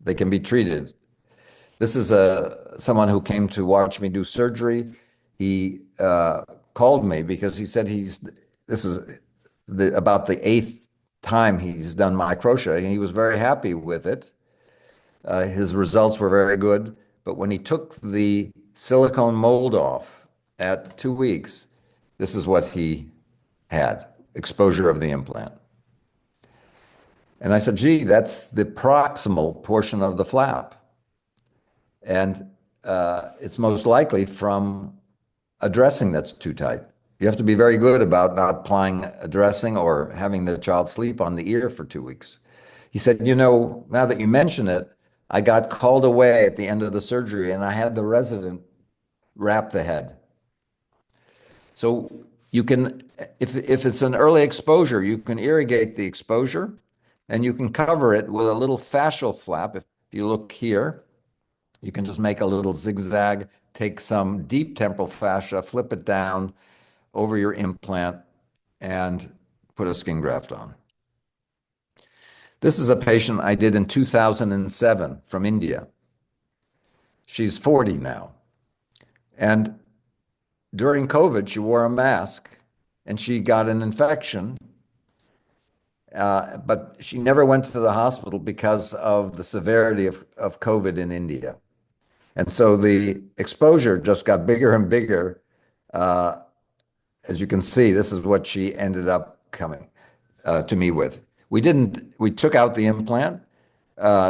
They can be treated. This is someone who came to watch me do surgery. He called me because he said this is about the 8th time he's done Microtia, and he was very happy with it. His results were very good, but when he took the silicone mold off at 2 weeks, this is what he had: exposure of the implant. And I said, gee, that's the proximal portion of the flap. And it's most likely from a dressing that's too tight. You have to be very good about not applying a dressing or having the child sleep on the ear for 2 weeks. He said, now that you mention it, I got called away at the end of the surgery and I had the resident wrap the head. So you can, if it's an early exposure, you can irrigate the exposure and you can cover it with a little fascial flap. If you look here, you can just make a little zigzag, take some deep temporal fascia, flip it down over your implant, and put a skin graft on. This is a patient I did in 2007 from India. She's 40 now. And during COVID, she wore a mask and she got an infection, but she never went to the hospital because of the severity of COVID in India. And so the exposure just got bigger and bigger. As you can see, this is what she ended up coming to me with. We took out the implant,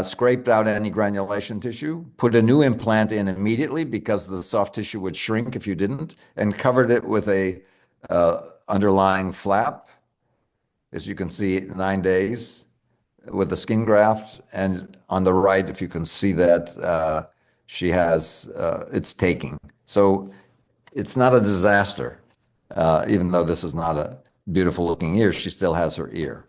scraped out any granulation tissue, put a new implant in immediately because the soft tissue would shrink if you didn't, and covered it with a underlying flap. As you can see, 9 days with a skin graft. And on the right, if you can see that, she has, it's taking. So it's not a disaster. Even though this is not a beautiful looking ear, she still has her ear.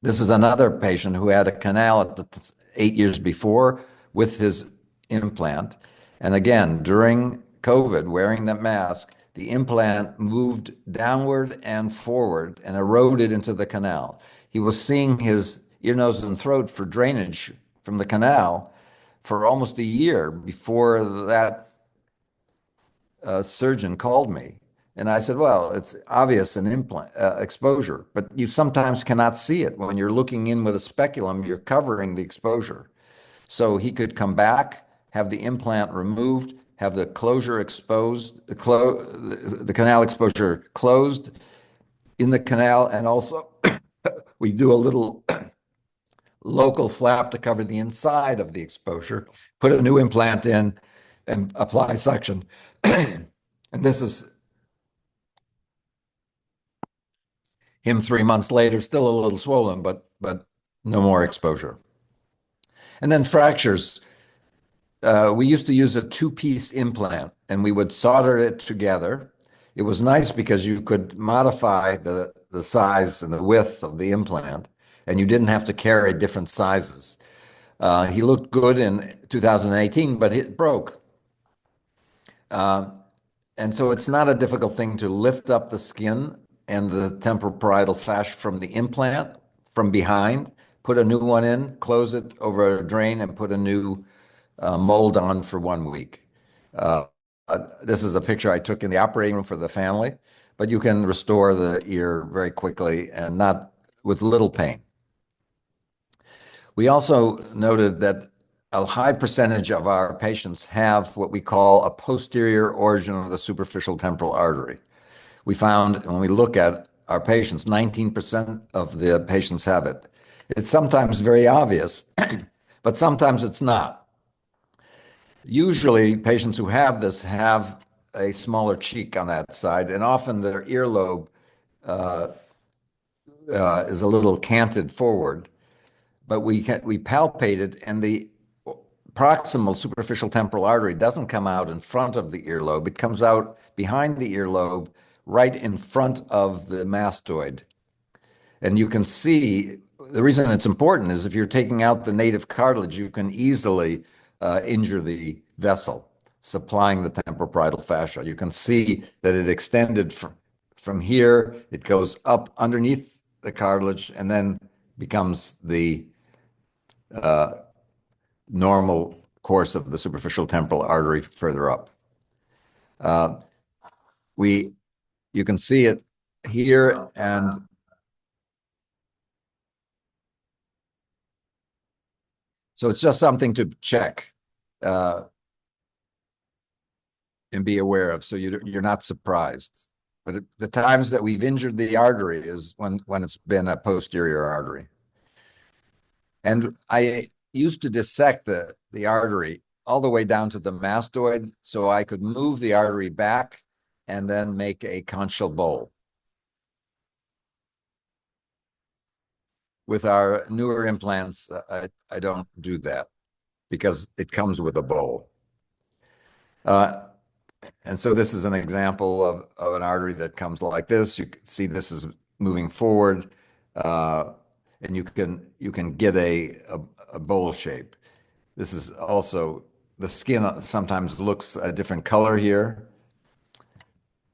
This is another patient who had a canal at 8 years before with his implant. And again, during COVID, wearing the mask, the implant moved downward and forward and eroded into the canal. He was seeing his ear, nose, and throat for drainage from the canal for almost a year before that surgeon called me. And I said, well, it's obvious an implant exposure, but you sometimes cannot see it. When you're looking in with a speculum, you're covering the exposure. So he could come back, have the implant removed, have the closure exposed, the canal exposure closed in the canal, and also we do a little local flap to cover the inside of the exposure, put a new implant in, and apply suction. And this is him 3 months later, still a little swollen, but no more exposure. And then fractures. We used to use a 2-piece implant, and we would solder it together. It was nice because you could modify the size and the width of the implant, and you didn't have to carry different sizes. He looked good in 2018, but it broke. And so it's not a difficult thing to lift up the skin and the temporoparietal fascia from the implant from behind, put a new one in, close it over a drain, and put a new mold on for 1 week. This is a picture I took in the operating room for the family, but you can restore the ear very quickly and not with little pain. We also noted that a high percentage of our patients have what we call a posterior origin of the superficial temporal artery. We found when we look at our patients, 19% of the patients have it. It's sometimes very obvious, but sometimes it's not. Usually, patients who have this have a smaller cheek on that side, and often their earlobe is a little canted forward. But we palpate it, and the proximal superficial temporal artery doesn't come out in front of the earlobe. It comes out behind the earlobe, right in front of the mastoid. And you can see the reason it's important is if you're taking out the native cartilage, you can easily injure the vessel supplying the temporoparietal fascia. You can see that it extended from here, it goes up underneath the cartilage and then becomes the normal course of the superficial temporal artery further up. You can see it here, and so it's just something to check and be aware of, so you're not surprised. But the times that we've injured the artery is when it's been a posterior artery. And I used to dissect the artery all the way down to the mastoid so I could move the artery back and then make a conchal bowl. With our newer implants, I don't do that because it comes with a bowl. And so this is an example of an artery that comes like this. You can see this is moving forward, and you can get a bowl shape. This is also, the skin sometimes looks a different color here.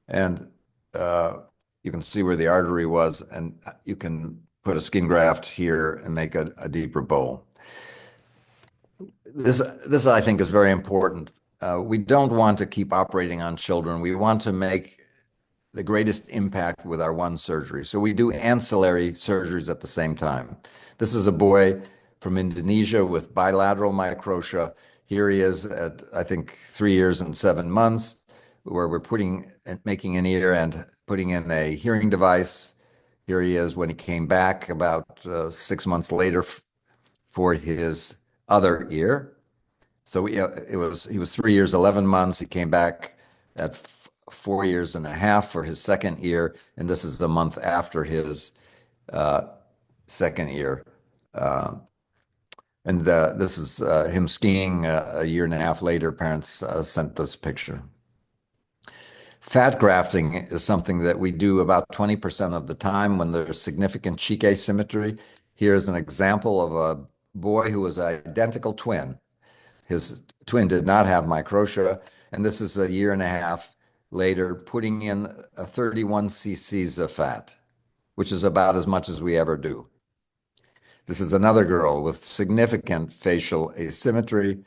And you can see where the artery was, and you can put a skin graft here and make a deeper bowl. This I think is very important. We don't want to keep operating on children. We want to make the greatest impact with our one surgery. So we do ancillary surgeries at the same time. This is a boy from Indonesia with bilateral microtia. Here he is at, I think, 3 years and 7 months, where we're making an ear and putting in a hearing device. Here he is when he came back about 6 months later for his other ear. So he was 3 years, 11 months. He came back at 4 years and a half for his second ear, and this is a month after his second ear. And this is him skiing a year and a half later. Parents sent this picture. Fat grafting is something that we do about 20% of the time when there's significant cheek asymmetry. Here's an example of a boy who was an identical twin. His twin did not have microtia, and this is a year and a half later putting in 31 cc's of fat, which is about as much as we ever do. This is another girl with significant facial asymmetry,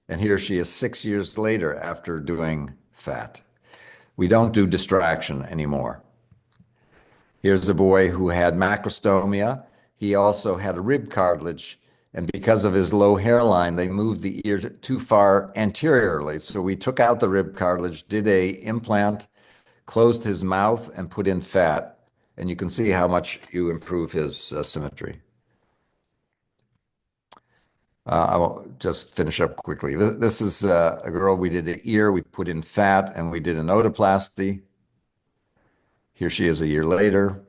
and here she is 6 years later after doing fat. We don't do distraction anymore. Here's a boy who had macrostomia. He also had a rib cartilage, and because of his low hairline, they moved the ear too far anteriorly. So we took out the rib cartilage, did an implant, closed his mouth, and put in fat. And you can see how much you improve his symmetry. I will just finish up quickly. This is a girl, we did an ear, we put in fat, and we did an otoplasty. Here she is a year later.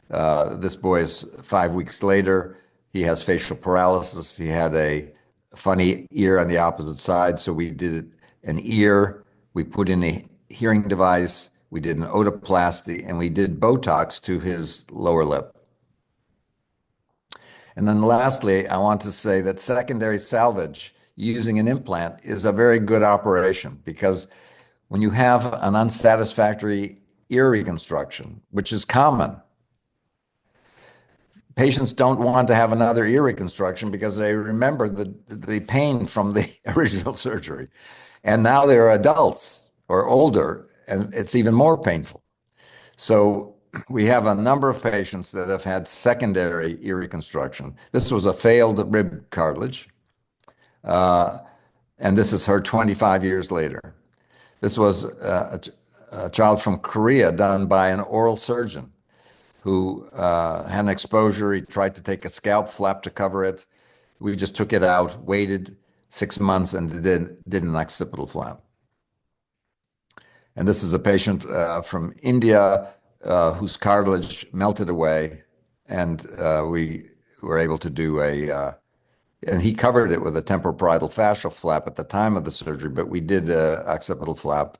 This boy is 5 weeks later. He has facial paralysis. He had a funny ear on the opposite side, so we did an ear, we put in a hearing device, we did an otoplasty, and we did Botox to his lower lip. And then lastly, I want to say that secondary salvage using an implant is a very good operation, because when you have an unsatisfactory ear reconstruction, which is common, patients don't want to have another ear reconstruction because they remember the pain from the original surgery. And now they're adults or older, and it's even more painful. So we have a number of patients that have had secondary ear reconstruction. This was a failed rib cartilage, and this is her 25 years later. This was a child from Korea done by an oral surgeon who had an exposure. He tried to take a scalp flap to cover it. We just took it out, waited 6 months, and did an occipital flap. And this is a patient from India whose cartilage melted away, and we were able to do and he covered it with a temporoparietal fascial flap at the time of the surgery, but we did an occipital flap.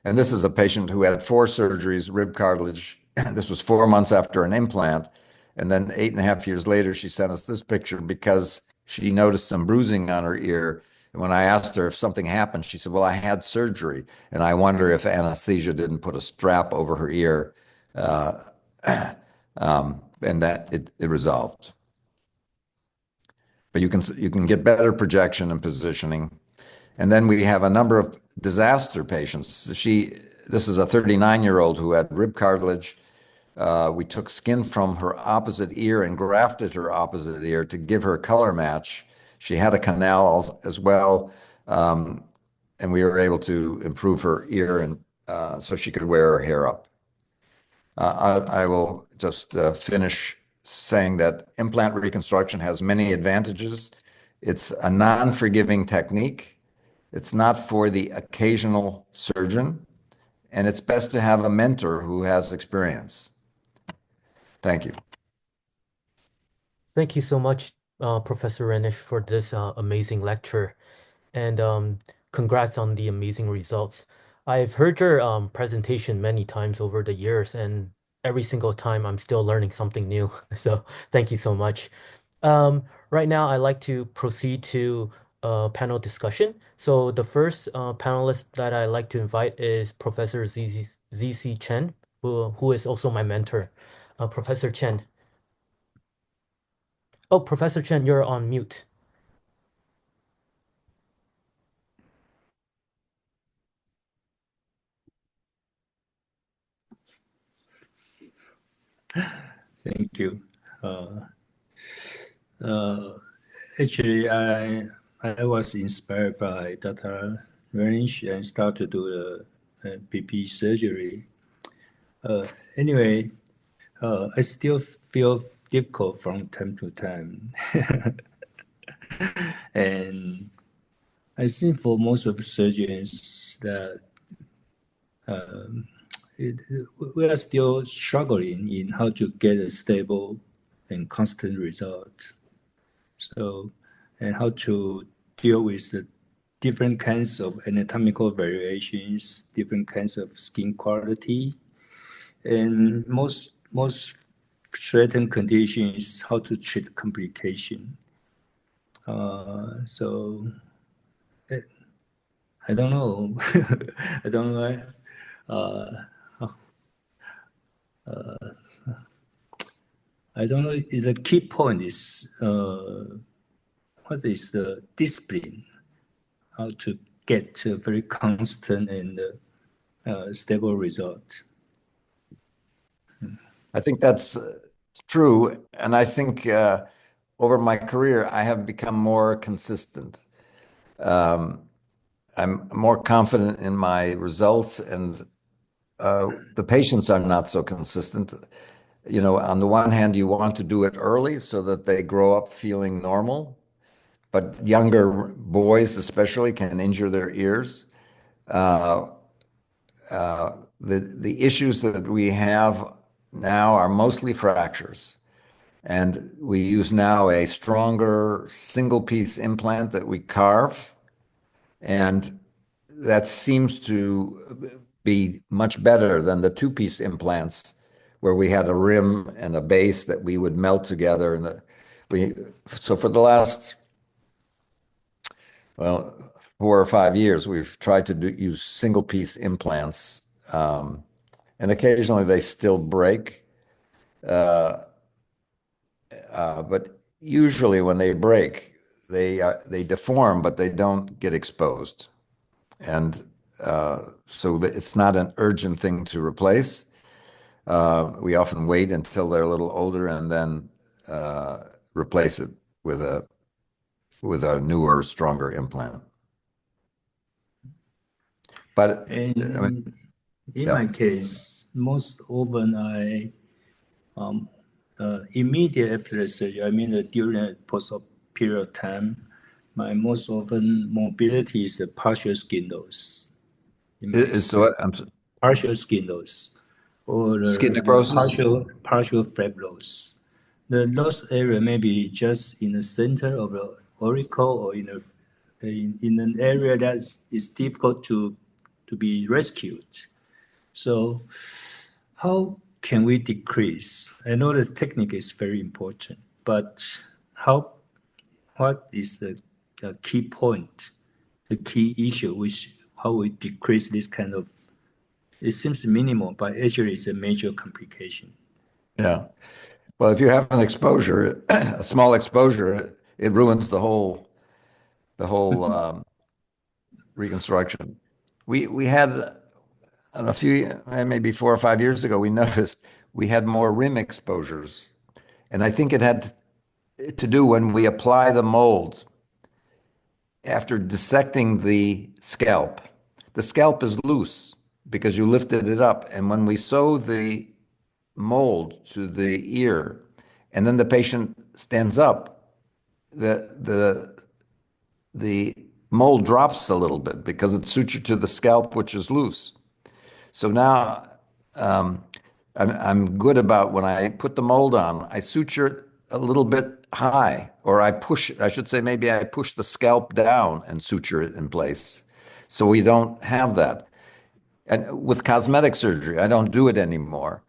And this is a patient who had 4 surgeries, rib cartilage. This was 4 months after an implant. And then 8.5 years later, she sent us this picture because she noticed some bruising on her ear. And when I asked her if something happened, she said, well, I had surgery. And I wonder if anesthesia didn't put a strap over her ear and that it resolved. But you can get better projection and positioning. And then we have a number of disaster patients. This is a 39-year-old who had rib cartilage. We took skin from her opposite ear and grafted her opposite ear to give her a color match. She had a canal as well, and we were able to improve her ear and so she could wear her hair up. I will just finish saying that implant reconstruction has many advantages. It's a non-forgiving technique. It's not for the occasional surgeon, and it's best to have a mentor who has experience. Thank you. Thank you so much, Professor Reinisch, for this amazing lecture. And congrats on the amazing results. I've heard your presentation many times over the years, and every single time I'm still learning something new. So thank you so much. Right now, I'd like to proceed to panel discussion. So the first panelist that I'd like to invite is Professor ZC Chen, who is also my mentor. Professor Chen. Oh, Professor Chen, you're on mute. Thank you. Actually, I was inspired by Dr. Reinisch and started to do the PP surgery. Anyway, I still feel difficult from time to time. And I think for most of the surgeons that we are still struggling in how to get a stable and constant result. So, and how to deal with the different kinds of anatomical variations, different kinds of skin quality, and most threatened conditions, how to treat complication. So, I don't know. I don't know. I don't know. The key point is what is the discipline? How to get a very constant and stable result. I think that's true. And I think over my career, I have become more consistent. I'm more confident in my results, and the patients are not so consistent. You know, on the one hand, you want to do it early so that they grow up feeling normal, but younger boys especially can injure their ears. The issues that we have now are mostly fractures. And we use now a stronger single-piece implant that we carve. And that seems to be much better than the 2-piece implants where we had a rim and a base that we would melt together. So for the last, well, 4 or 5 years, we've tried to use single-piece implants. And occasionally they still break. But usually when they break, they deform, but they don't get exposed. And so it's not an urgent thing to replace. We often wait until they're a little older and then replace it with a newer, stronger implant. But in my case, most often I immediate after the surgery, I mean during a post-op period of time, my most often mobility is a partial skin loss. Partial skin loss or Skin necrosis? partial flap loss. The loss area may be just in the center of the auricle or in an area that is difficult to be rescued. So how can we decrease? I know the technique is very important, but what is the key point, the key issue, how we decrease this kind of, it seems minimal, but actually it's a major complication. Yeah. Well, if you have an exposure, a small exposure, it ruins the whole reconstruction. We had a few, maybe 4 or 5 years ago, we noticed we had more rim exposures. And I think it had to do when we apply the mold after dissecting the scalp. The scalp is loose because you lifted it up. And when we sew the mold to the ear, and then the patient stands up, the mold drops a little bit because it's sutured to the scalp, which is loose. So now I'm good about when I put the mold on, I suture it a little bit high, or I push the scalp down and suture it in place. So we don't have that. And with cosmetic surgery, I don't do it anymore.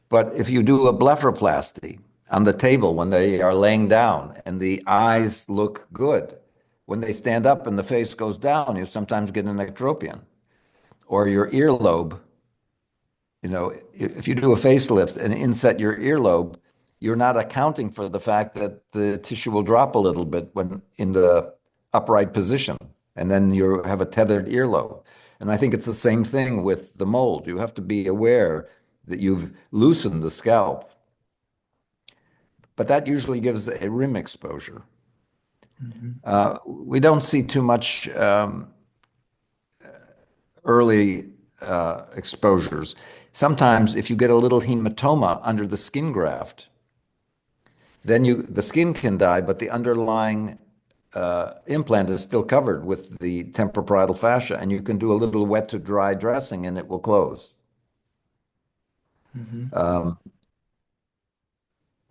But if you do a blepharoplasty on the table when they are laying down and the eyes look good, when they stand up and the face goes down, you sometimes get an ectropion. Or your earlobe, if you do a facelift and inset your earlobe, you're not accounting for the fact that the tissue will drop a little bit when in the upright position, and then you have a tethered earlobe. And I think it's the same thing with the mold. You have to be aware that you've loosened the scalp. But that usually gives a rim exposure. We don't see too much early exposures. Sometimes if you get a little hematoma under the skin graft, then the skin can die, but the underlying implant is still covered with the temporoparietal fascia, and you can do a little wet to dry dressing and it will close.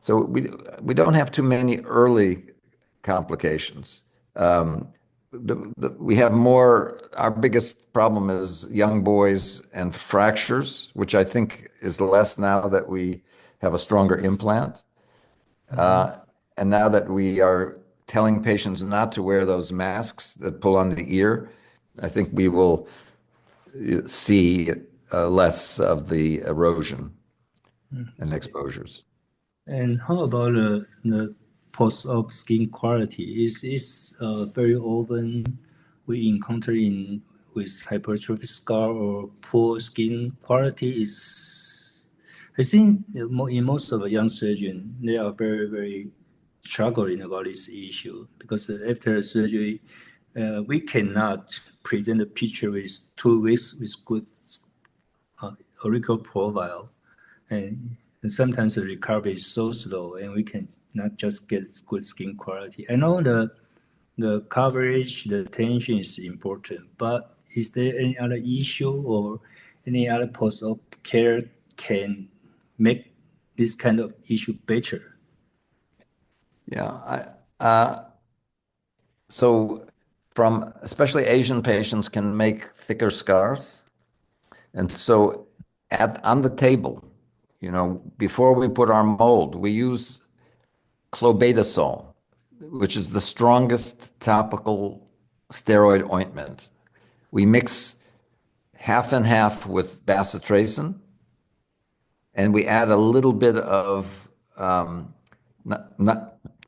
So we don't have too many early complications. We have more, our biggest problem is young boys and fractures, which I think is less now that we have a stronger implant. And now that we are telling patients not to wear those masks that pull on the ear, I think we will see less of the erosion and exposures. And how about the post-op skin quality? Is very often we encounter with hypertrophic scar or poor skin quality is, I think in most of the young surgeons, they are very, very struggling about this issue because after surgery, we cannot present a picture with 2 weeks with good auricular profile. And sometimes the recovery is so slow and we can not just get good skin quality. I know the coverage, the tension is important, but is there any other issue or any other post-op care can make this kind of issue better? Yeah. So especially Asian patients can make thicker scars. And so on the table, before we put our mold, we use clobetasol, which is the strongest topical steroid ointment. We mix half and half with bacitracin, and we add a little bit of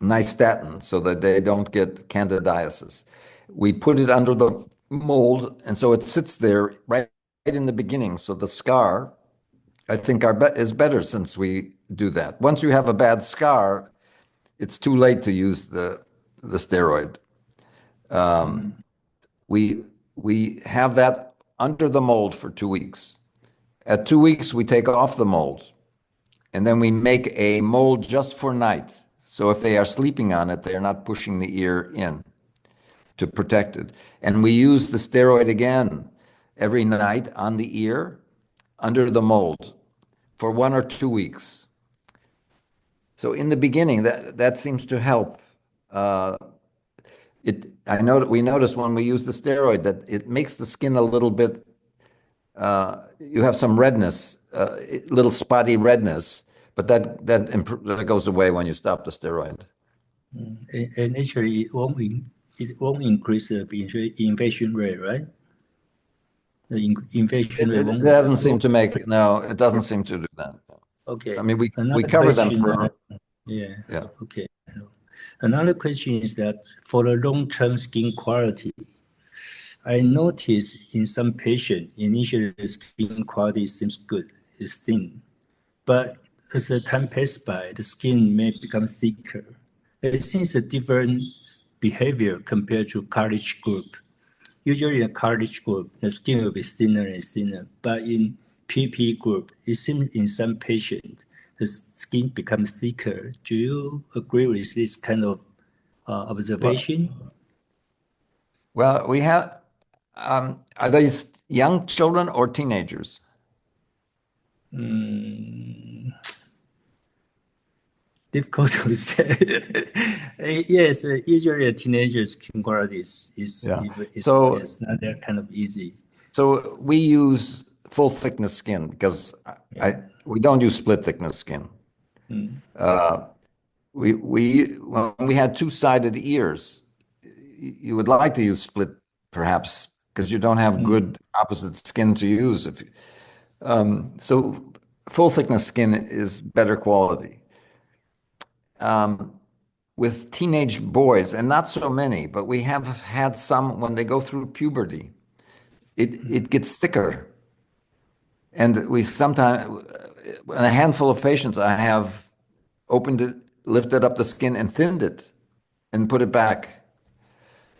nystatin so that they don't get candidiasis. We put it under the mold, and so it sits there right in the beginning. So the scar, I think, is better since we do that. Once you have a bad scar, it's too late to use the steroid. We have that under the mold for 2 weeks. At 2 weeks, we take off the mold. and then we make a mold just for night. So if they are sleeping on it, they are not pushing the ear in to protect it. And we use the steroid again every night on the ear under the mold for 1 or 2 weeks. So in the beginning, that seems to help. I know that we notice when we use the steroid that it makes the skin a little bit. You have some redness, little spotty redness, but that goes away when you stop the steroid. And actually, it won't increase the infection rate, right? The infection rate It won't. doesn't seem to make, no, it doesn't seem to do that. Okay. I mean, we Another cover them question, for, yeah. yeah. Okay. Another question is that for the long-term skin quality, I noticed in some patients, initially the skin quality seems good, it's thin, but as the time passes by, the skin may become thicker. It seems a different behavior compared to cartilage group. Usually in a cartilage group, the skin will be thinner and thinner, but in PP group, it seems in some patients, the skin becomes thicker. Do you agree with this kind of observation? Well, we have, are these young children or teenagers? Difficult to say. Yes, usually a teenager's skin quality is So not that kind of easy. So we use full thickness skin because we don't use split thickness skin. When we had two-sided ears, you would like to use split perhaps because you don't have good opposite skin to use. So full thickness skin is better quality. With teenage boys, and not so many, but we have had some when they go through puberty, it gets thicker. And we sometimes, in a handful of patients, I have opened it, lifted up the skin and thinned it and put it back.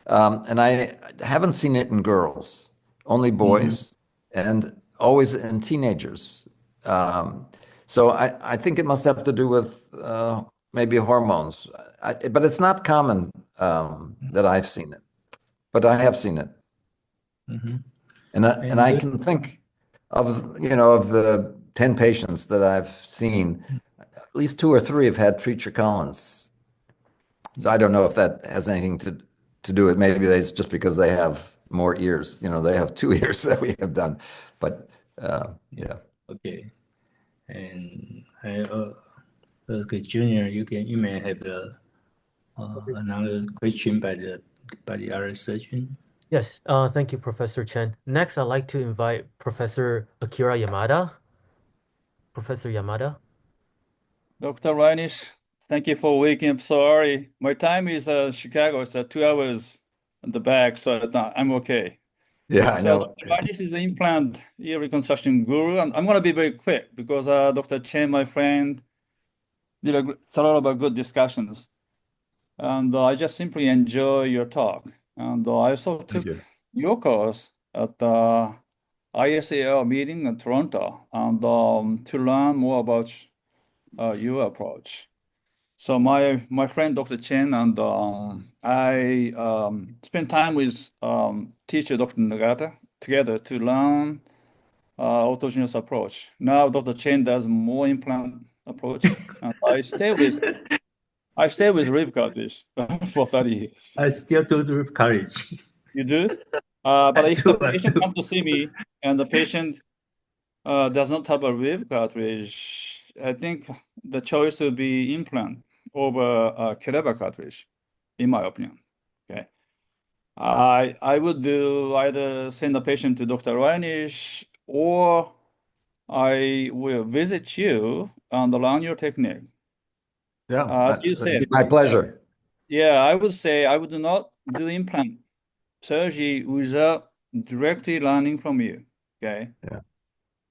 And I haven't seen it in girls, only boys, and always in teenagers. So I think it must have to do with maybe hormones. But it's not common that I've seen it. But I have seen it. And I can think of the 10 patients that I've seen, at least 2 or 3 have had Treacher Collins. So I don't know if that has anything to do with, maybe it's just because they have more ears. They have 2 ears that we have done. But yeah. Okay. And okay, Junior, you may have another question by the other surgeon. Yes, thank you, Professor Chen. Next, I'd like to invite Professor Akira Yamada. Professor Yamada. Dr. Reinisch, thank you for waking up so early. My time is Chicago. It's 2 hours at the back, so I'm okay. Yeah, I know. Dr. Reinisch is the implant ear reconstruction guru. And I'm going to be very quick because Dr. Chen, my friend, did a lot of good discussions. And I just simply enjoy your talk. And I also took your course at the ISAL meeting in Toronto and to learn more about your approach. So my friend Dr. Chen and I spent time with teacher Dr. Nagata together to learn autogenous approach. Now Dr. Chen does more implant approach, and I stay with rib cartilage for 30 years. I still do rib cartilage. You do? But if the patient comes to see me and the patient does not have a rib cartilage, I think the choice will be implant over cadaver cartilage, in my opinion. Okay. I would do either send the patient to Dr. Reinisch or I will visit you and learn your technique. Yeah, You said, my pleasure. yeah, I would say I would not do implant surgery without directly learning from you. Okay. Yeah.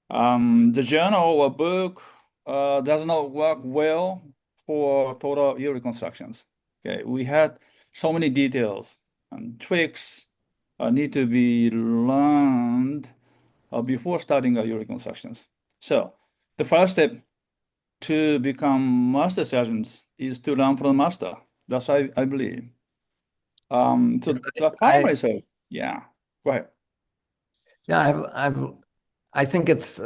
The journal or book does not work well for total ear reconstructions. Okay, we had so many details and tricks need to be learned before starting ear reconstructions. So the first step to become master surgeons is to learn from the master. That's I believe. So the primary surgeon, yeah, go ahead. Yeah, I think it's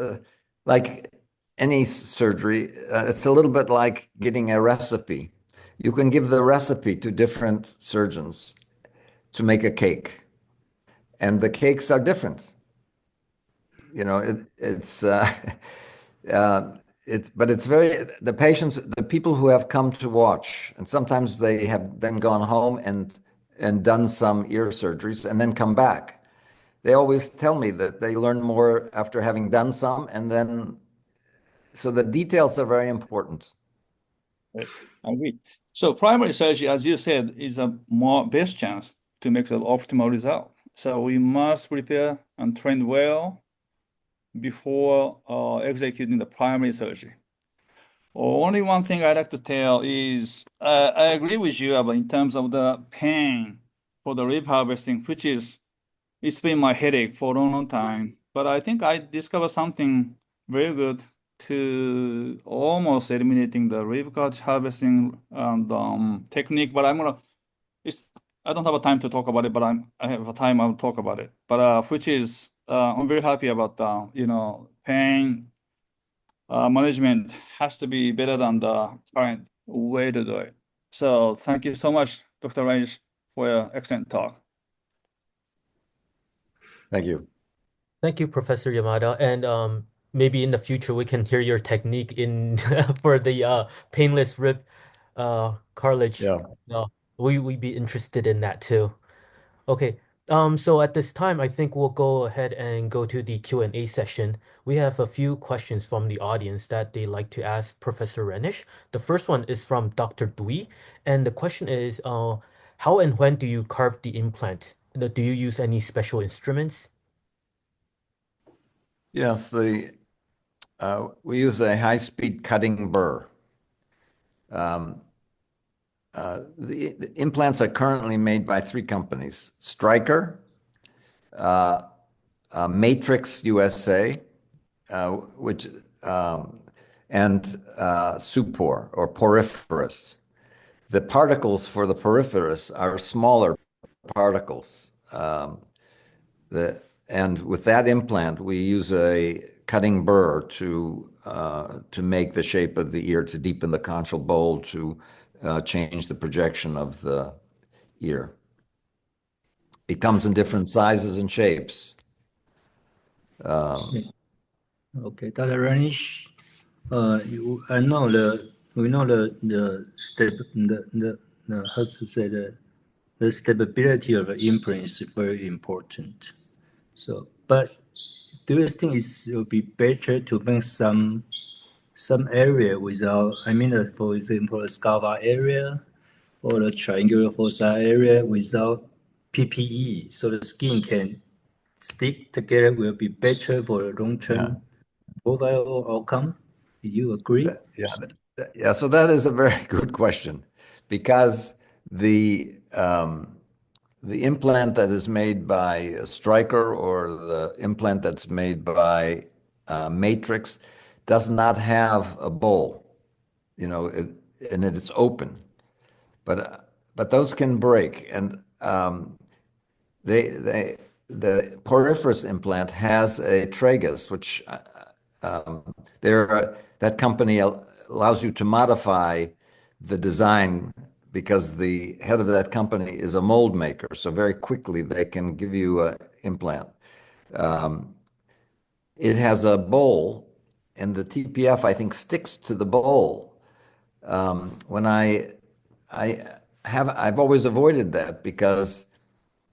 like any surgery. It's a little bit like getting a recipe. You can give the recipe to different surgeons to make a cake, and the cakes are different. You know, but it's very, the patients, the people who have come to watch, and sometimes they have then gone home and done some ear surgeries and then come back. They always tell me that they learn more after having done some, and then, so the details are very important. I agree. So primary surgery, as you said, is a more best chance to make the optimal result. So we must prepare and train well before executing the primary surgery. Only one thing I'd like to tell is I agree with you about in terms of the pain for the rib harvesting, which is, it's been my headache for a long, long time. But I think I discovered something very good to almost eliminating the rib cage harvesting and technique. But I don't have a time to talk about it, but I have a time I'll talk about it. But which is I'm very happy about pain management has to be better than the current way to do it. So thank you so much, Dr. Reinisch, for your excellent talk. Thank you. Thank you, Professor Yamada. And maybe in the future we can hear your technique in for the painless rib cartilage. Yeah. We'd be interested in that too. Okay. So at this time, I think we'll go ahead and go to the Q&A session. We have a few questions from the audience that they like to ask Professor Reinisch. The first one is from Dr. Dui, and the question is, how and when do you carve the implant? Do you use any special instruments? Yes, we use a high-speed cutting burr. The implants are currently made by 3 companies: Stryker, Matrix USA, which and Supor or poriferous. The particles for the poriferous are smaller particles. And with that implant, we use a cutting burr to make the shape of the ear, to deepen the conchal bowl, to change the projection of the ear. It comes in different sizes and shapes. Okay, Dr. Reinisch, I know we know the step the how to say the stability of the implant is very important. So, but do you think it will be better to make some area without, I mean, for example, the scava area or the triangular fossa area without PPE, so the skin can stick together will be better for the long-term profile outcome? Do you agree? Yeah. So that is a very good question, because the implant that is made by Stryker or the implant that's made by Matrix does not have a bowl, you know, and it's open, but those can break, and the poriferous implant has a tragus, which that company allows you to modify the design, because the head of that company is a mold maker. So very quickly they can give you an implant. It has a bowl, and the TPF, I think, sticks to the bowl. When I've always avoided that, because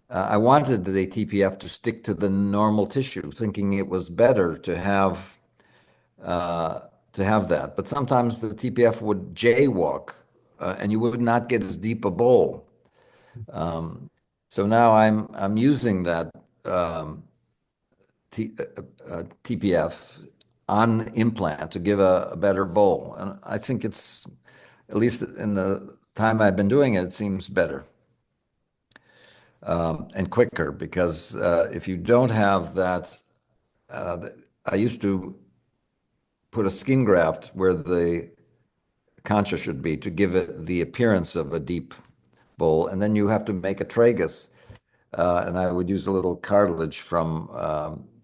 I wanted the TPF to stick to the normal tissue, thinking it was better to have that. But sometimes the TPF would jaywalk, and you would not get as deep a bowl. So now I'm using that TPF on implant to give a better bowl, and I think it's, at least in the time I've been doing it, it seems better and quicker, because if you don't have that, I used to put a skin graft where the concha should be to give it the appearance of a deep bowl. And then you have to make a tragus. And I would use a little cartilage from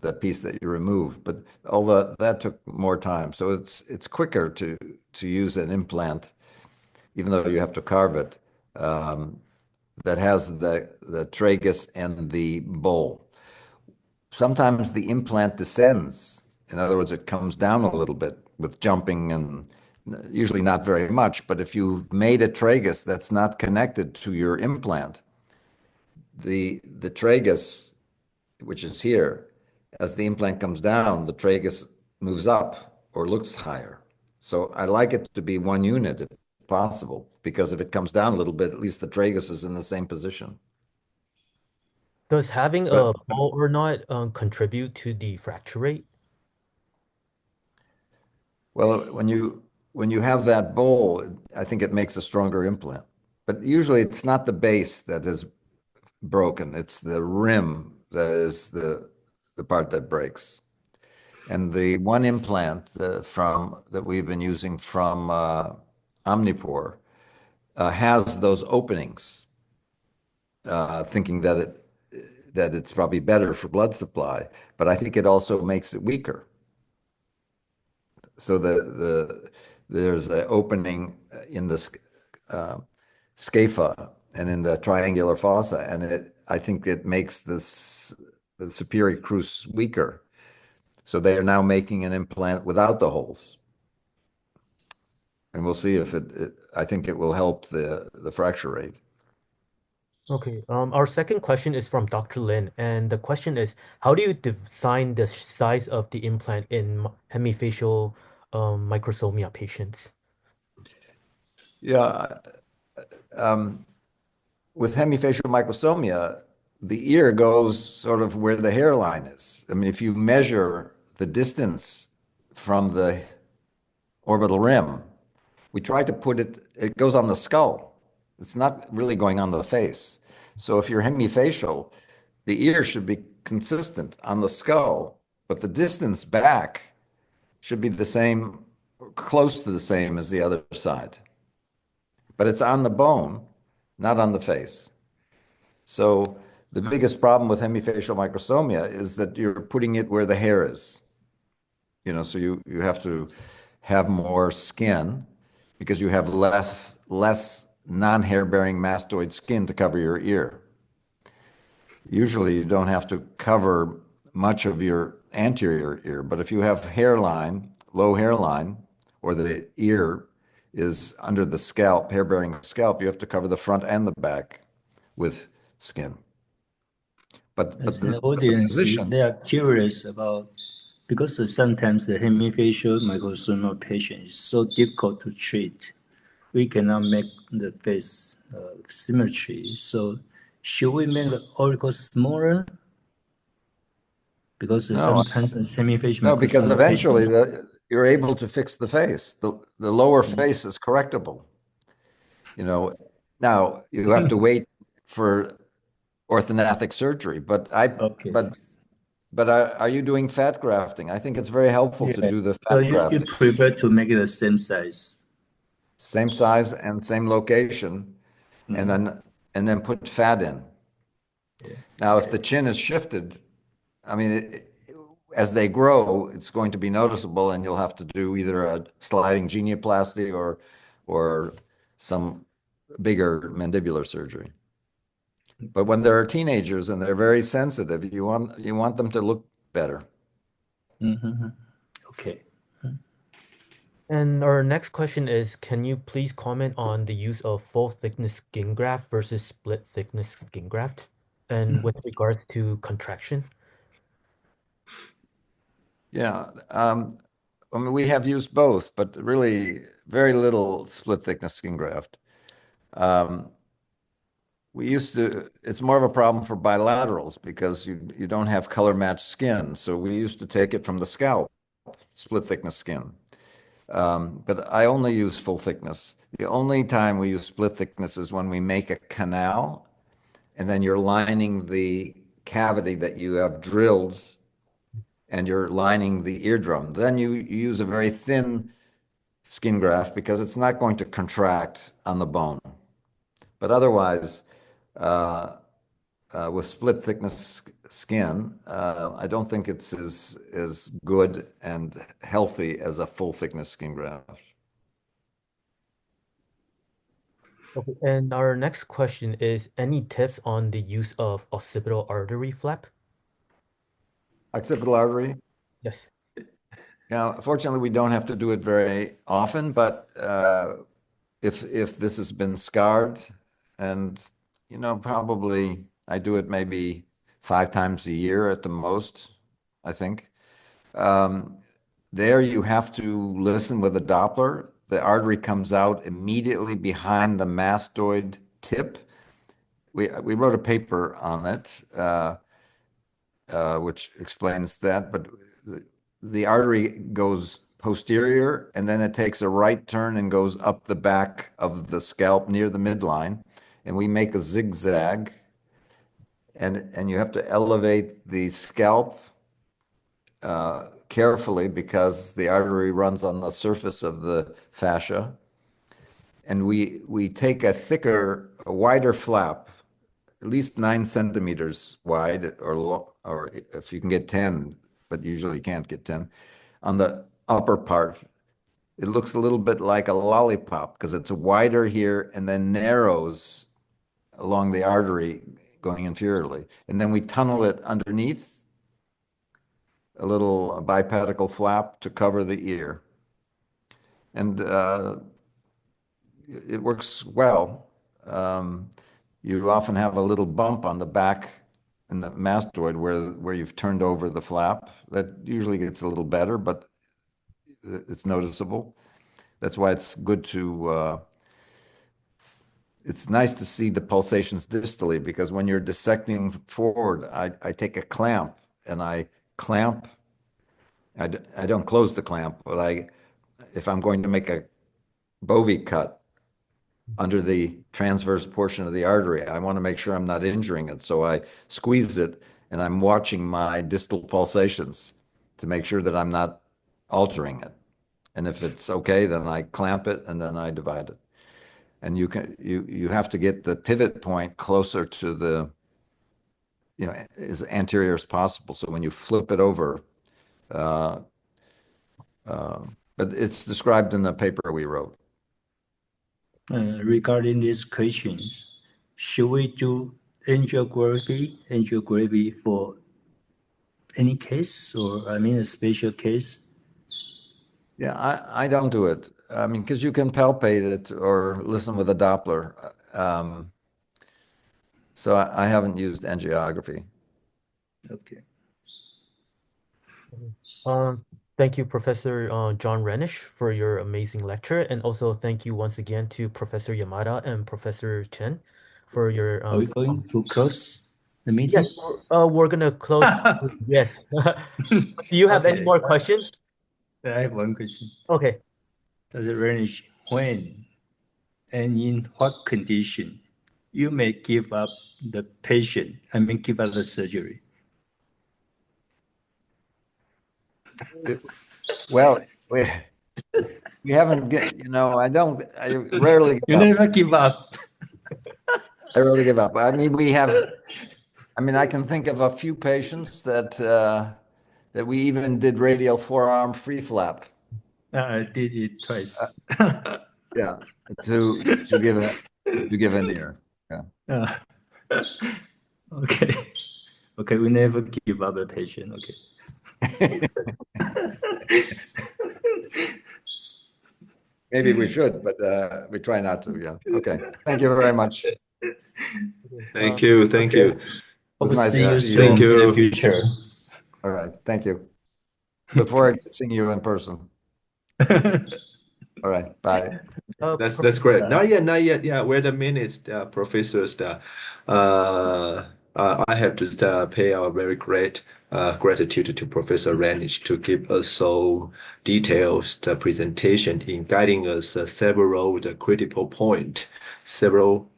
the piece that you removed, but although that took more time. So it's quicker to use an implant, even though you have to carve it, that has the tragus and the bowl. Sometimes the implant descends. In other words, it comes down a little bit with jumping, and usually not very much. But if you've made a tragus that's not connected to your implant, the tragus, which is here, as the implant comes down, the tragus moves up or looks higher. So I like it to be one unit if possible, because if it comes down a little bit, at least the tragus is in the same position. Does having a But ball or not contribute to the fracture rate? well, when you have that bowl, I think it makes a stronger implant. But usually it's not the base that is broken, it's the rim that is the part that breaks. And the one implant from that we've been using from Omnipore has those openings, thinking that it's probably better for blood supply, but I think it also makes it weaker. So there's an opening in the scapha and in the triangular fossa, and I think it makes the superior crus weaker. So they are now making an implant without the holes. And we'll see if I think it will help the fracture rate. Okay, our second question is from Dr. Lin, and the question is, how do you design the size of the implant in hemifacial microsomia patients? Yeah, with hemifacial microsomia, the ear goes sort of where the hairline is. I mean, if you measure the distance from the orbital rim, we try to put it goes on the skull. It's not really going on the face. So if you're hemifacial, the ear should be consistent on the skull, but the distance back should be the same, close to the same as the other side. But it's on the bone, not on the face. So the biggest problem with hemifacial microsomia is that you're putting it where the hair is. So you have to have more skin because you have less non-hair-bearing mastoid skin to cover your ear. Usually you don't have to cover much of your anterior ear, but if you have hairline, low hairline, or the ear is under the scalp, hair-bearing scalp, you have to cover the front and the back with skin. But As the the audience, position, they are curious about, because sometimes the hemifacial microsomia patient is so difficult to treat. We cannot make the face symmetry. So should we make the auricle smaller? Because no, sometimes the hemifacial no, because microsomia eventually patient, you're able to fix the face. The lower face is correctable. Now you have to wait for orthognathic surgery, okay. but are you doing fat grafting? I think it's very helpful to Yeah. do the So fat you grafting. prefer to make it the same size. Same size and same location, and then put fat in. Yeah. Now, if the chin is shifted, I mean, as they grow, it's going to be noticeable, and you'll have to do either a sliding genioplasty or some bigger mandibular surgery. But when they're teenagers and they're very sensitive, you want them to look better. Okay. And our next question is, can you please comment on the use of full thickness skin graft versus split thickness skin graft? And with regards to contraction? Yeah. I mean, we have used both, but really very little split thickness skin graft. It's more of a problem for bilaterals because you don't have color matched skin. So we used to take it from the scalp, split thickness skin. But I only use full thickness. The only time we use split thickness is when we make a canal and then you're lining the cavity that you have drilled and you're lining the eardrum. Then you use a very thin skin graft because it's not going to contract on the bone. But otherwise, with split thickness skin, I don't think it's as good and healthy as a full thickness skin graft. Okay, and our next question is, any tips on the use of occipital artery flap? Occipital artery? Yes. Now, fortunately, we don't have to do it very often, but if this has been scarred, and probably I do it maybe 5 times a year at the most, I think. There you have to listen with a Doppler. The artery comes out immediately behind the mastoid tip. We wrote a paper on it, which explains that, but the artery goes posterior, and then it takes a right turn and goes up the back of the scalp near the midline, and we make a zigzag, and you have to elevate the scalp carefully because the artery runs on the surface of the fascia. And we take a wider flap, at least 9 centimeters wide, or if you can get 10, but usually you can't get 10, on the upper part. It looks a little bit like a lollipop because it's wider here and then narrows along the artery going inferiorly. And then we tunnel it underneath, a little bipedical flap to cover the ear. And it works well. You often have a little bump on the back in the mastoid where you've turned over the flap. That usually gets a little better, but it's noticeable. That's why it's good to, it's nice to see the pulsations distally, because when you're dissecting forward, I take a clamp and I clamp. I don't close the clamp, but if I'm going to make a bovie cut under the transverse portion of the artery, I want to make sure I'm not injuring it. So I squeeze it and I'm watching my distal pulsations to make sure that I'm not altering it. And if it's okay, then I clamp it and then I divide it. And you have to get the pivot point closer to the, as anterior as possible. So when you flip it over, but it's described in the paper we wrote. Regarding this question, should we do angiography for any case, or a special case? Yeah, I don't do it. I mean, because you can palpate it or listen with a Doppler. So I haven't used angiography. Okay. Thank you, Professor John Reinisch, for your amazing lecture. And also thank you once again to Professor Yamada and Professor Chen for your... Are we going to close the meeting? Yes, we're going to close. Yes. Do you have any more questions? I have one question. Okay. Dr. Reinisch, when and in what condition you may give up the patient, give up the surgery? Well, we haven't I rarely give up. Never give up. I rarely give up. I mean, I can think of a few patients that we even did radial forearm free flap. I did it twice. Yeah, to give an ear. Yeah. Okay, we never give up a patient. Okay. Maybe we should, but we try not to. Yeah. Okay. Thank you very much. Thank you. Thank you. It was nice See you to soon see you. in the future. All right. Thank you. Look forward to seeing you in person. All right. Bye. That's great. Not yet. Yeah. Wait a minute, professors. I have to pay our very great gratitude to Professor Reinisch to give us so detailed presentation in guiding us several the critical point,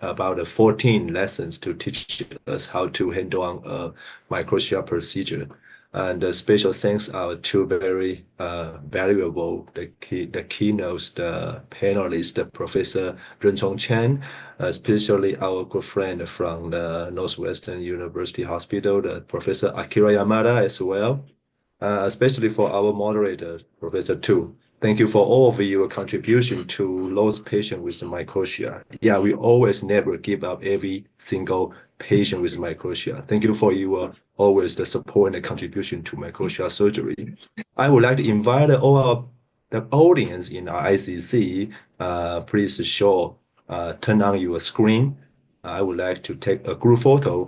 about 14 lessons to teach us how to handle a Microtia procedure. And special thanks out to very valuable the keynotes, the panelist, Professor Renchong Chen, especially our good friend from the Northwestern University Hospital, the Professor Akira Yamada as well, especially for our moderator, Professor Tu. Thank you for all of your contribution to those patients with microtia. Yeah, we always never give up every single patient with microtia. Thank you for your always the support and the contribution to microtia surgery. I would like to invite all our the audience in our ICC. Please turn on your screen. I would like to take a group photo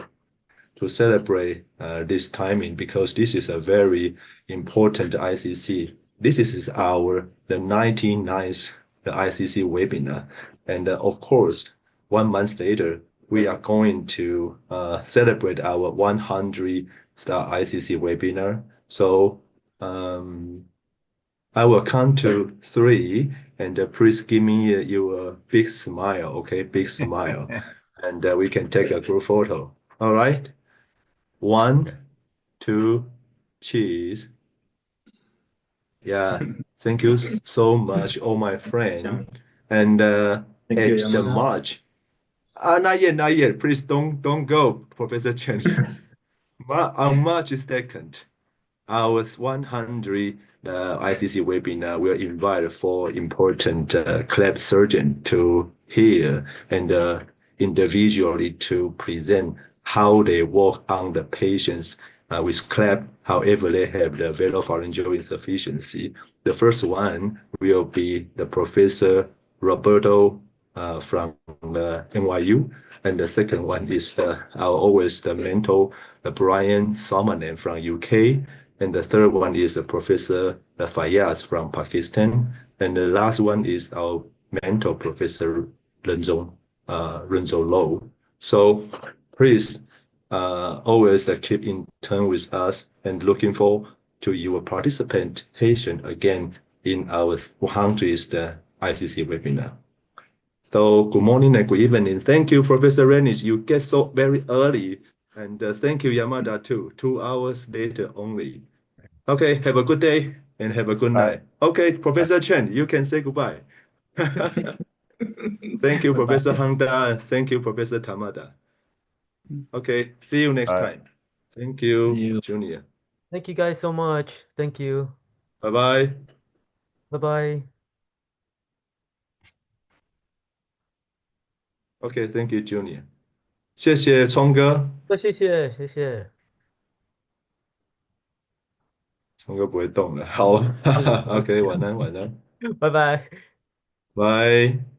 to celebrate this timing because this is a very important ICC. This is the 99th the ICC webinar. And of course, 1 month later, we are going to celebrate our 100th ICC webinar. So I will count to three, and please give me your big smile, okay? Big smile. And we can take a group photo. All right? 1, 2, cheese. Yeah, thank you so much, all my friend. And Thank you, at the Yamada. March, not yet, not yet. Please don't go, Professor Chen. On March 2nd, our 100 ICC webinar will invite four important CLAP surgeons to hear and individually to present how they work on the patients with CLAP, however they have the velopharyngeal insufficiency. The first one will be the Professor Roberto from NYU, and the second one is always the mentor, Brian Salmanen from UK, and the third one is Professor Fayyaz from Pakistan. And the last one is our mentor, Professor Renzong Lo. So please always keep in touch with us and looking forward to your participation again in our 100th ICC webinar. So good morning and good evening. Thank you, Professor Reinisch. You get so very early. And thank you, Yamada, too. 2 hours later only. Okay, have a good day and have a good night. Okay, Professor Chen, you can say goodbye. Thank you, Professor Hangda. Thank you, Professor Tamada. Okay, see you next time. Thank you, Junior. Thank you guys so much. Thank you. Bye-bye. Bye-bye. Okay, thank you, Junior. 谢谢聪哥。谢谢。聪哥不会动了。好，OK，晚安，晚安。拜拜。拜。